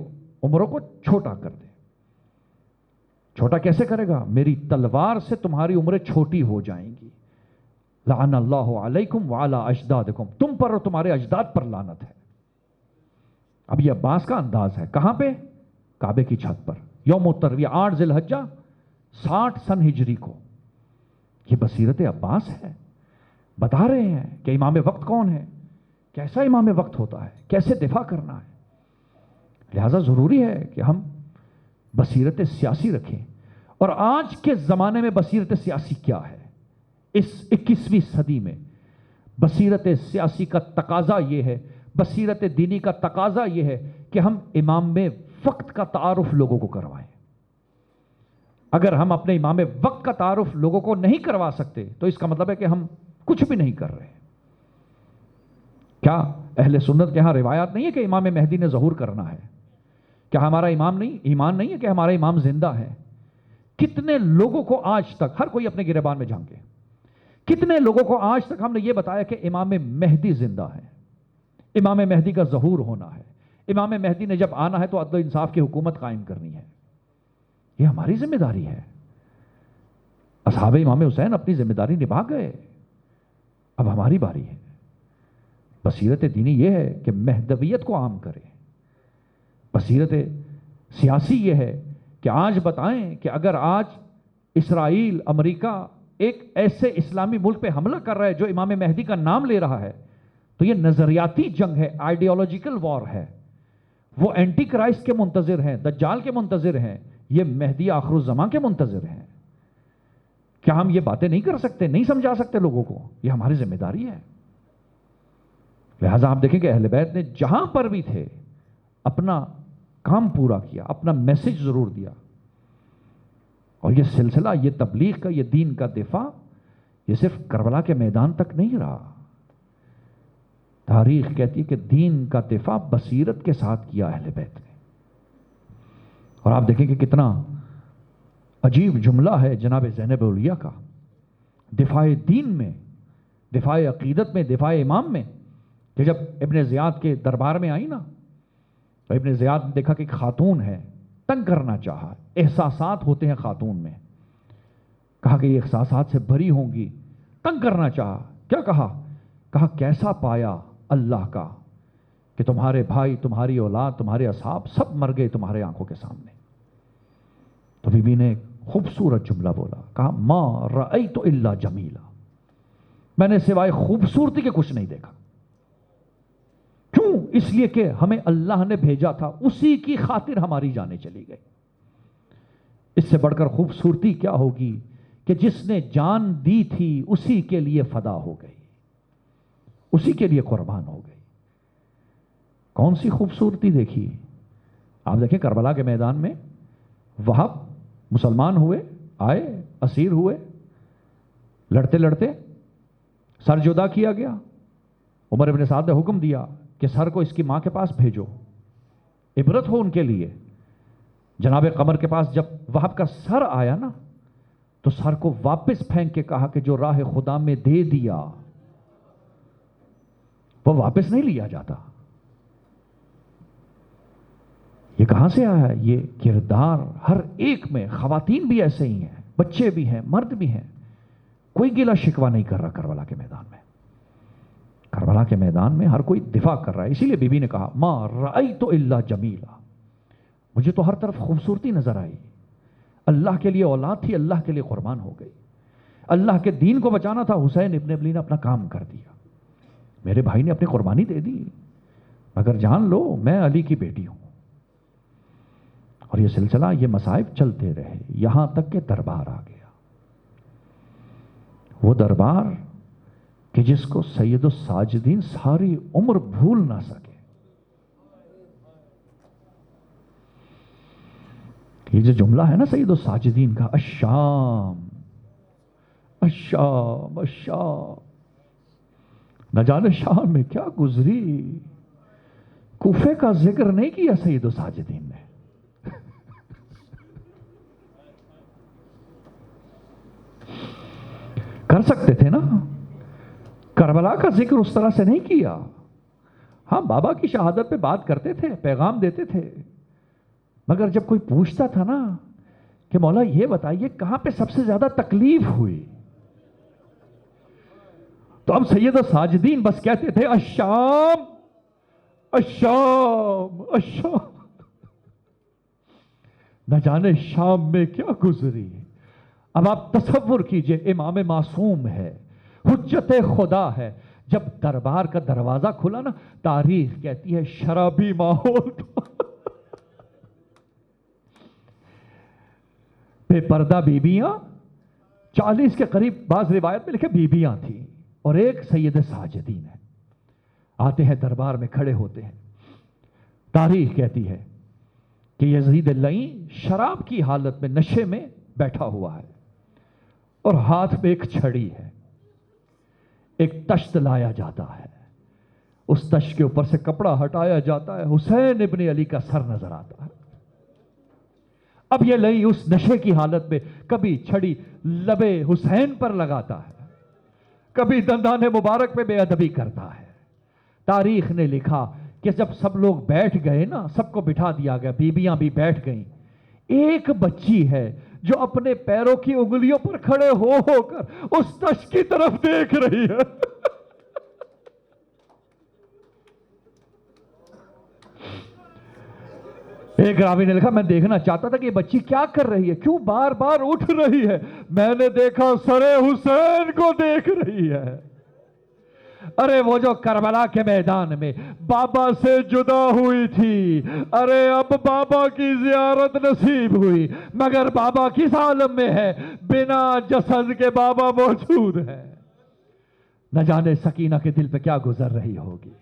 Speaker 1: عمروں کو چھوٹا کر دے۔ چھوٹا کیسے کرے گا؟ میری تلوار سے تمہاری عمریں چھوٹی ہو جائیں گی۔ لعن اللہ علیکم وعلی اجدادکم، تم پر اور تمہارے اجداد پر لعنت ہے۔ اب یہ عباس کا انداز ہے، کہاں پہ؟ کعبے کی چھت پر، یوم الترویہ 8 ذی الحجہ 60 سن ہجری کو۔ یہ بصیرت عباس ہے، بتا رہے ہیں کہ امام وقت کون ہے، کیسا امام وقت ہوتا ہے، کیسے دفاع کرنا ہے۔ لہذا ضروری ہے کہ ہم بصیرت سیاسی رکھیں۔ اور آج کے زمانے میں بصیرت سیاسی کیا ہے؟ اس 21ویں صدی میں بصیرت سیاسی کا تقاضا یہ ہے، بصیرت دینی کا تقاضا یہ ہے کہ ہم امام وقت کا تعارف لوگوں کو کروائیں۔ اگر ہم اپنے امام وقت کا تعارف لوگوں کو نہیں کروا سکتے تو اس کا مطلب ہے کہ ہم کچھ بھی نہیں کر رہے۔ کیا اہل سنت کے ہاں روایات نہیں ہے کہ امام مہدی نے ظہور کرنا ہے؟ کیا ہمارا ایمان نہیں ہے کہ ہمارا امام زندہ ہے؟ کتنے لوگوں کو آج تک، ہر کوئی اپنے گریبان میں جھانکے، کتنے لوگوں کو آج تک ہم نے یہ بتایا کہ امام مہدی زندہ ہے، امام مہدی کا ظہور ہونا ہے، امام مہدی نے جب آنا ہے تو عدل و انصاف کی حکومت قائم کرنی ہے؟ یہ ہماری ذمہ داری ہے۔ اصحاب امام حسین اپنی ذمہ داری نبھا گئے، اب ہماری باری ہے۔ بصیرت دینی یہ ہے کہ مہدویت کو عام کرے۔ بصیرت سیاسی یہ ہے کہ آج بتائیں کہ اگر آج اسرائیل، امریکہ ایک ایسے اسلامی ملک پہ حملہ کر رہا ہے جو امام مہدی کا نام لے رہا ہے تو یہ نظریاتی جنگ ہے، آئیڈیالوجیکل وار ہے۔ وہ اینٹی کرائسٹ کے منتظر ہیں، دجال کے منتظر ہیں، یہ مہدی آخر الزمان کے منتظر ہیں۔ کیا ہم یہ باتیں نہیں کر سکتے، نہیں سمجھا سکتے لوگوں کو؟ یہ ہماری ذمہ داری ہے۔ لہٰذا آپ دیکھیں کہ اہل بیت نے جہاں پر بھی تھے اپنا کام پورا کیا، اپنا میسج ضرور دیا۔ اور یہ سلسلہ، یہ تبلیغ کا، یہ دین کا دفاع، یہ صرف کربلا کے میدان تک نہیں رہا۔ تاریخ کہتی ہے کہ دین کا دفاع بصیرت کے ساتھ کیا اہل بیت نے۔ اور آپ دیکھیں کہ کتنا عجیب جملہ ہے جناب زینب اولیاء کا، دفاع دین میں، دفاع عقیدت میں، دفاع امام میں، کہ جب ابن زیاد کے دربار میں آئی نا تو ابن زیاد نے دیکھا کہ ایک خاتون ہے، تنگ کرنا چاہا، احساسات ہوتے ہیں خاتون میں، کہا کہ یہ احساسات سے بھری ہوں گی، تنگ کرنا چاہا۔ کیا کہا؟ کہا کیسا پایا اللہ کا کہ تمہارے بھائی، تمہاری اولاد، تمہارے اصحاب سب مر گئے تمہارے آنکھوں کے سامنے۔ تو بی بی نے ایک خوبصورت جملہ بولا، کہا ما رأیت الا جمیلا، میں نے سوائے خوبصورتی کے کچھ نہیں دیکھا۔ کیوں؟ اس لیے کہ ہمیں اللہ نے بھیجا تھا، اسی کی خاطر ہماری جانیں چلی گئی۔ اس سے بڑھ کر خوبصورتی کیا ہوگی کہ جس نے جان دی تھی اسی کے لیے فدا ہو گئی، اسی کے لیے قربان ہو گئی۔ کون سی خوبصورتی دیکھی؟ آپ دیکھیں کربلا کے میدان میں وہب مسلمان ہوئے، آئے، اسیر ہوئے، لڑتے لڑتے سر جدا کیا گیا۔ عمر ابن سعد نے حکم دیا کہ سر کو اس کی ماں کے پاس بھیجو، عبرت ہو ان کے لیے۔ جناب قمر کے پاس جب وہب کا سر آیا نا تو سر کو واپس پھینک کے کہا کہ جو راہ خدا میں دے دیا وہ واپس نہیں لیا جاتا۔ یہ کہاں سے آیا ہے؟ یہ کردار ہر ایک میں، خواتین بھی ایسے ہی ہیں، بچے بھی ہیں، مرد بھی ہیں، کوئی گلہ شکوہ نہیں کر رہا کربلا کے میدان میں۔ کربلا کے میدان میں ہر کوئی دفاع کر رہا ہے۔ اسی لیے بی بی نے کہا ما رأیت الا جمیلا، مجھے تو ہر طرف خوبصورتی نظر آئی۔ اللہ کے لیے اولاد تھی، اللہ کے لیے قربان ہو گئی۔ اللہ کے دین کو بچانا تھا، حسین ابن علی نے اپنا کام کر دیا، میرے بھائی نے اپنی قربانی دے دی، مگر جان لو میں علی کی بیٹی ہوں۔ اور یہ سلسلہ، یہ مصائب چلتے رہے یہاں تک کہ دربار آ گیا، وہ دربار کہ جس کو سید الساجدین ساری عمر بھول نہ سکے۔ یہ جو جملہ ہے نا سید الساجدین کا، الشام الشام الشام، نہ جانے شام میں کیا گزری، کوفے کا ذکر نہیں کیا سید الساجدین نے، کر سکتے تھے نا، کربلا کا ذکر اس طرح سے نہیں کیا. ہاں بابا کی شہادت پہ بات کرتے تھے، پیغام دیتے تھے، مگر جب کوئی پوچھتا تھا نا کہ مولا یہ بتائیے کہاں پہ سب سے زیادہ تکلیف ہوئی، تو اب سید الساجدین بس کہتے تھے الشام الشام الشام. نہ جانے شام میں کیا گزری. اب آپ تصور کیجئے، امام معصوم ہے، حجت خدا ہے، جب دربار کا دروازہ کھلا نا، تاریخ کہتی ہے شرابی ماحول تھا. بے پردہ بیبیاں 40 کے قریب، بعض روایت میں لکھے بیبیاں تھیں، اور ایک سید ساجدین ہے. آتے ہیں دربار میں کھڑے ہوتے ہیں. تاریخ کہتی ہے کہ یزید اللعین شراب کی حالت میں نشے میں بیٹھا ہوا ہے، اور ہاتھ میں ایک چھڑی ہے. ایک تشت لایا جاتا ہے، اس تشت کے اوپر سے کپڑا ہٹایا جاتا ہے، حسین ابن علی کا سر نظر آتا ہے. اب یہ لئی اس نشے کی حالت میں کبھی چھڑی لبے حسین پر لگاتا ہے، کبھی دندان مبارک پہ بے ادبی کرتا ہے. تاریخ نے لکھا کہ جب سب لوگ بیٹھ گئے نا، سب کو بٹھا دیا گیا، بیویاں بھی بیٹھ گئیں، ایک بچی ہے جو اپنے پیروں کی انگلیوں پر کھڑے ہو کر اس تشت کی طرف دیکھ رہی ہے. ایک راوی نے لکھا میں دیکھنا چاہتا تھا کہ یہ بچی کیا کر رہی ہے، کیوں بار بار اٹھ رہی ہے. میں نے دیکھا سر حسین کو دیکھ رہی ہے. ارے وہ جو کربلا کے میدان میں بابا سے جدا ہوئی تھی، ارے اب بابا کی زیارت نصیب ہوئی، مگر بابا کس عالم میں ہے؟ بنا جسد کے بابا موجود ہے. نہ جانے سکینہ کے دل پہ کیا گزر رہی ہوگی.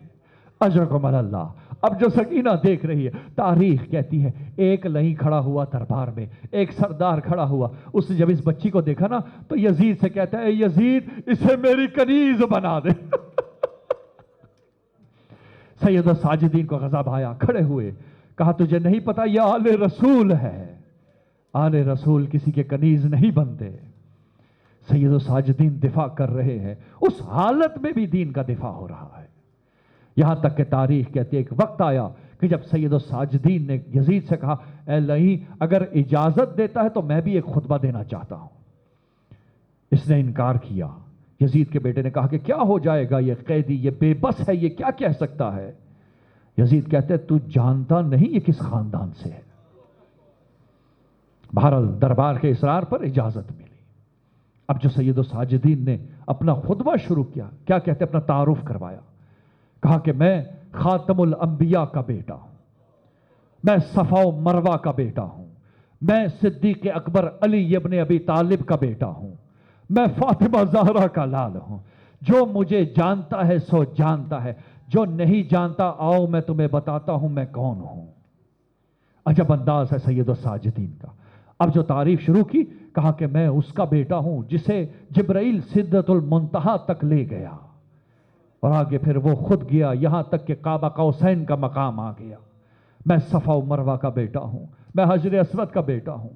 Speaker 1: اجرکم اللہ. اب جو سکینہ دیکھ رہی ہے، تاریخ کہتی ہے ایک لئی کھڑا ہوا دربار میں، ایک سردار کھڑا ہوا. اس نے جب اس بچی کو دیکھا نا تو یزید سے کہتا ہے اے یزید اسے میری کنیز بنا دے. سید الساجدین کو غضب آیا، کھڑے ہوئے، کہا تجھے نہیں پتا یہ آل رسول ہے، آل رسول کسی کے کنیز نہیں بنتے. سید الساجدین دفاع کر رہے ہیں، اس حالت میں بھی دین کا دفاع ہو رہا ہے. یہاں تک کہ تاریخ کہتی ہے ایک وقت آیا کہ جب سید الساجدین نے یزید سے کہا اے لئی اگر اجازت دیتا ہے تو میں بھی ایک خطبہ دینا چاہتا ہوں. اس نے انکار کیا. یزید کے بیٹے نے کہا کہ کیا ہو جائے گا، یہ قیدی، یہ بے بس ہے، یہ کیا کہہ سکتا ہے. یزید کہتے تو جانتا نہیں یہ کس خاندان سے ہے. بہرحال دربار کے اصرار پر اجازت ملی. اب جو سید الساجدین نے اپنا خطبہ شروع کیا، کیا کہتے اپنا تعارف کروایا. کہا کہ میں خاتم الانبیاء کا بیٹا ہوں، میں صفا و مروہ کا بیٹا ہوں، میں صدیق اکبر علی ابن ابی طالب کا بیٹا ہوں، میں فاطمہ زہرا کا لال ہوں. جو مجھے جانتا ہے سو جانتا ہے، جو نہیں جانتا آؤ میں تمہیں بتاتا ہوں میں کون ہوں. عجب انداز ہے سید الساجدین کا. اب جو تعریف شروع کی، کہا کہ میں اس کا بیٹا ہوں جسے جبرائیل سدرۃ المنتہا تک لے گیا، اور آگے پھر وہ خود گیا یہاں تک کہ قاب قوسین کا مقام آ گیا. میں صفا و مروہ کا بیٹا ہوں، میں حجر اسود کا بیٹا ہوں،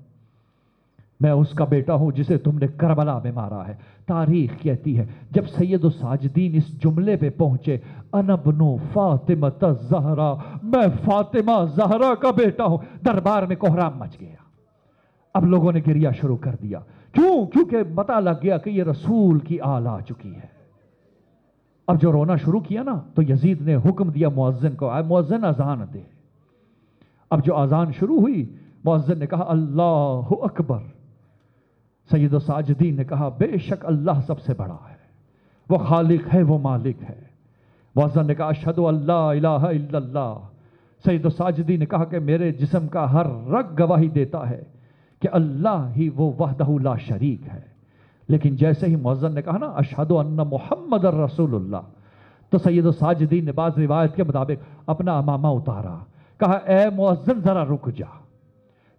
Speaker 1: میں اس کا بیٹا ہوں جسے تم نے کربلا میں مارا ہے. تاریخ کہتی ہے جب سید الساجدین اس جملے پہ پہنچے انا ابن فاطمہ الزہرا، میں فاطمہ زہرا کا بیٹا ہوں، دربار میں کوہرام مچ گیا. اب لوگوں نے گریہ شروع کر دیا. کیونکہ پتہ لگ گیا کہ یہ رسول کی آل آ چکی ہے. اب جو رونا شروع کیا نا تو یزید نے حکم دیا مؤذن کو، آئے مؤذن اذان دے. اب جو اذان شروع ہوئی مؤذن نے کہا اللہ اکبر. سید الساجدین نے کہا بے شک اللہ سب سے بڑا ہے، وہ خالق ہے، وہ مالک ہے. مؤذن نے کہا اشہد ان لا الہ الا اللہ. سید الساجدین نے کہا کہ میرے جسم کا ہر رگ گواہی دیتا ہے کہ اللہ ہی وہ وحدہ لا شریک ہے. لیکن جیسے ہی مؤذن نے کہا نا اشہد ان محمد الرسول اللہ، تو سید الساجدین نے بعض روایت کے مطابق اپنا امامہ اتارا. کہا اے مؤذن ذرا رک جا.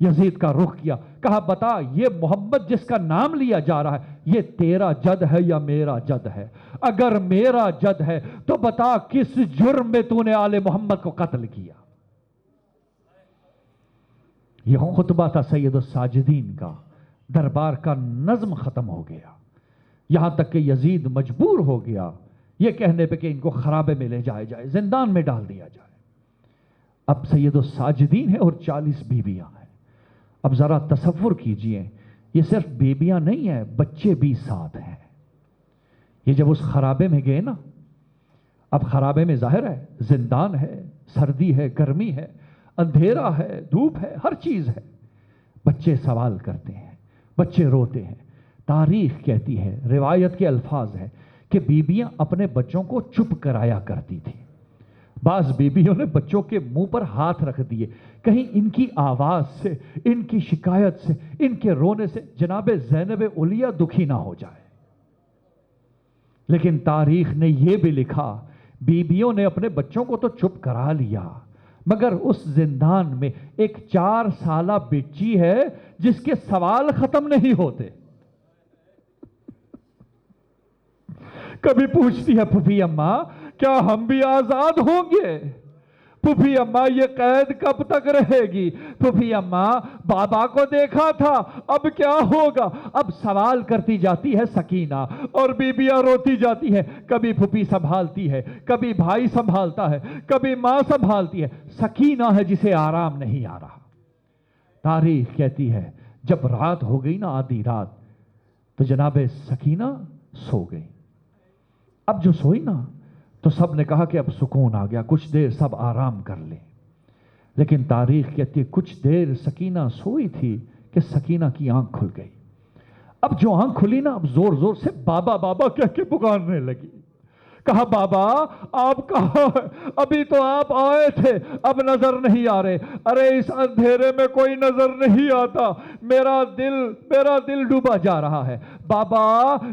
Speaker 1: یزید کا رخ کیا، کہا بتا یہ محمد جس کا نام لیا جا رہا ہے یہ تیرا جد ہے یا میرا جد ہے؟ اگر میرا جد ہے تو بتا کس جرم میں تو نے آل محمد کو قتل کیا. یہ خطبہ تھا سید الساجدین کا. دربار کا نظم ختم ہو گیا. یہاں تک کہ یزید مجبور ہو گیا یہ کہنے پہ کہ ان کو خرابے میں لے جایا جائے، زندان میں ڈال دیا جائے۔ اب سید الساجدین ہے اور 40 بیویاں ہیں۔ اب ذرا تصور کیجئے، یہ صرف بیویاں نہیں ہیں، بچے بھی ساتھ ہیں۔ یہ جب اس خرابے میں گئے نا، اب خرابے میں ظاہر ہے زندان ہے، سردی ہے، گرمی ہے، اندھیرا ہے، دھوپ ہے، ہر چیز ہے۔ بچے سوال کرتے ہیں، بچے روتے ہیں۔ تاریخ کہتی ہے، روایت کے الفاظ ہیں کہ بیویاں اپنے بچوں کو چپ کرایا کرتی تھی۔ بعض بیویوں نے بچوں کے منہ پر ہاتھ رکھ دیے، کہیں ان کی آواز سے، ان کی شکایت سے، ان کے رونے سے جناب زینب علیہ دکھی نہ ہو جائے۔ لیکن تاریخ نے یہ بھی لکھا، بیویوں نے اپنے بچوں کو تو چپ کرا لیا، مگر اس زندان میں ایک 4 سالہ بچی ہے جس کے سوال ختم نہیں ہوتے۔ کبھی پوچھتی ہے پھوپھی اماں کیا ہم بھی آزاد ہوں گے؟ پھوپھی اماں یہ قید کب تک رہے گی؟ پھوپھی اماں بابا کو دیکھا تھا، اب کیا ہوگا؟ اب سوال کرتی جاتی ہے سکینہ، اور بیویاں روتی جاتی ہے۔ کبھی پھوپھی سنبھالتی ہے، کبھی بھائی سنبھالتا ہے، کبھی ماں سنبھالتی ہے۔ سکینہ ہے جسے آرام نہیں آ رہا۔ تاریخ کہتی ہے جب رات ہو گئی نا، آدھی رات، تو جناب سکینہ سو گئی۔ اب جو سوئی نا تو سب نے کہا کہ اب سکون آ گیا، کچھ دیر سب آرام کر لیں۔ لیکن تاریخ کہتی ہے کچھ دیر سکینہ سوئی تھی کہ سکینہ کی آنکھ کھل گئی۔ اب جو آنکھ کھلی نا، اب زور زور سے بابا بابا کہہ کے پکارنے لگی۔ کہا بابا آپ کہاں ہیں؟ ابھی تو آپ آئے تھے، اب نظر نہیں آ رہے۔ ارے اس اندھیرے میں کوئی نظر نہیں آتا، میرا دل ڈوبا جا رہا ہے، بابا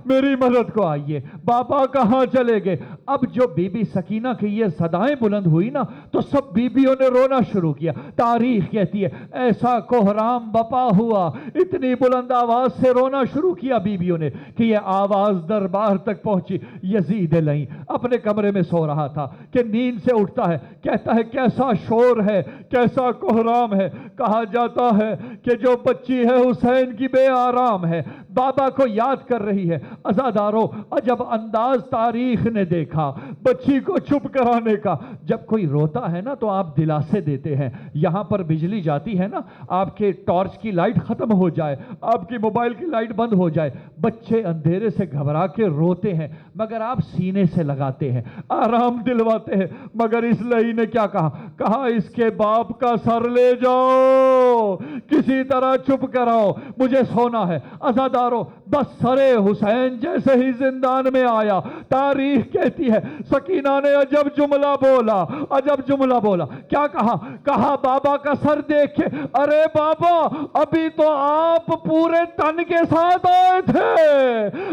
Speaker 1: میری مدد کو آئیے۔ بابا کہاں چلے گئے؟ اب جو بی بی سکینہ کی یہ صدائیں بلند ہوئی نا تو سب بیویوں نے رونا شروع کیا۔ تاریخ کہتی ہے ایسا کوہرام بپا ہوا، اتنی بلند آواز سے رونا شروع کیا بیویوں نے کہ یہ آواز دربار تک پہنچی۔ یزید لئیں اپنے کمرے میں سو رہا تھا کہ نیند سے اٹھتا ہے، کہتا ہے کیسا شور ہے، کیسا کوہرام ہے۔ کہا جاتا ہے کہ جو بچی ہے حسین کی بے آرام ہے، بابا کو یاد کر رہی ہے۔ عزادارو عجب انداز تاریخ نے دیکھا بچی کو چپ کرانے کا۔ جب کوئی روتا ہے نا تو آپ دلاسے دیتے ہیں۔ یہاں پر بجلی جاتی ہے نا، آپ کے ٹارچ کی لائٹ ختم ہو جائے، آپ کی موبائل کی لائٹ بند ہو جائے، بچے اندھیرے سے گھبرا کے روتے ہیں، مگر آپ سینے سے لگاتے ہیں، آرام دلواتے ہیں۔ مگر اس لئی نے کیا کہا؟ کہا اس کے باپ کا سر لے جاؤ، کسی طرح چپ کراؤ، مجھے سونا ہے۔ عزادارو بس سرے حسین جیسے ہی زندان میں آیا، تاریخ کہتی ہے سکینہ نے عجب جملہ بولا، عجب جملہ بولا۔ کیا کہا؟ کہا بابا کا سر دیکھ کے، ارے بابا ابھی تو آپ پورے تن کے ساتھ آئے تھے،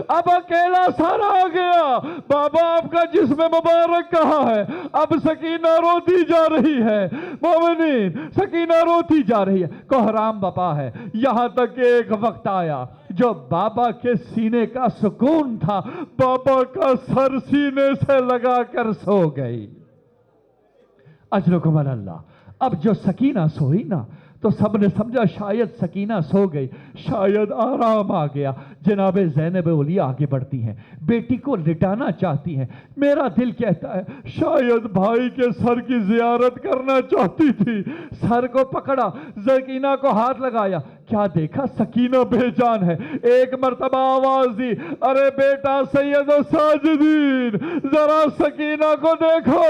Speaker 1: اب اکیلا سر آ گیا، بابا آپ کا جسم مبارک کہاں ہے؟ اب سکینہ روتی جا رہی ہے، مومنین سکینہ روتی جا رہی ہے، کوہرام بپا ہے۔ یہاں تک کہ ایک وقت آیا جو بابا کے سینے کا سکون تھا، بابا کا سر سینے سے لگا کر سو گئی۔ اجرکم اللہ۔ اب جو سکینہ سوئی نا تو سب نے سمجھا شاید سکینہ سو گئی، شاید آرام آ گیا۔ جناب زینب علیہ آگے بڑھتی ہیں، بیٹی کو لٹانا چاہتی ہیں۔ میرا دل کہتا ہے شاید بھائی کے سر کی زیارت کرنا چاہتی تھی۔ سر کو پکڑا، سکینہ کو ہاتھ لگایا، کیا دیکھا سکینہ بے جان ہے۔ ایک مرتبہ آواز دی، ارے بیٹا سید الساجدین ذرا سکینہ کو دیکھو،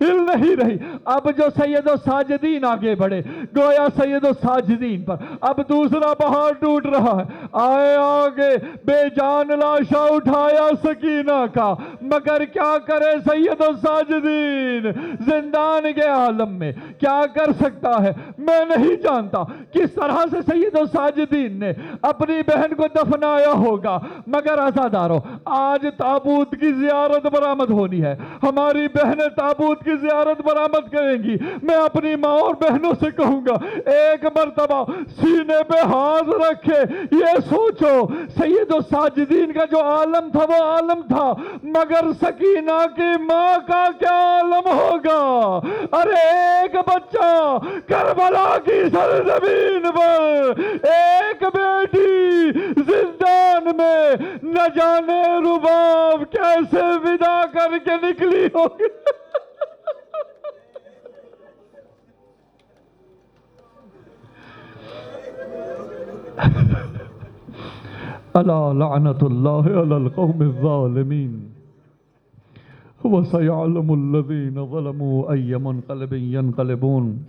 Speaker 1: ہل نہیں رہی۔ اب جو سید الساجدین آگے بڑھے، گویا سید الساجدین پر اب دوسرا پہاڑ ٹوٹ رہا ہے۔ آئے آگے، بے جان لاشا اٹھایا سکینہ کا، مگر کیا کرے سید الساجدین زندان کے عالم میں، کیا کر سکتا ہے میں نہیں جانتا کس طرح سے سید الساجدین نے اپنی بہن کو دفنایا ہوگا۔ مگر عزادارو آج تابوت کی زیارت پر عمل برآمد ہونی ہے، ہماری بہنیں تابوت کی زیارت برآمد کریں گی۔ میں اپنی ماں اور بہنوں سے کہوں گا ایک مرتبہ سینے پہ ہاتھ رکھے، یہ سوچو سید الساجدین کا جو عالم تھا وہ عالم تھا، مگر سکینہ کی ماں کا کیا عالم ہوگا؟ ارے ایک بچہ کربلا کی سرزمین پر، ایک بیٹی زندان میں، نہ جانے رباب کیسے ودا کر کے نکلی ہوگی۔ الا لعنت اللہ علی القوم الظالمین وسيعلم الذين ظلموا أي منقلب ينقلبون۔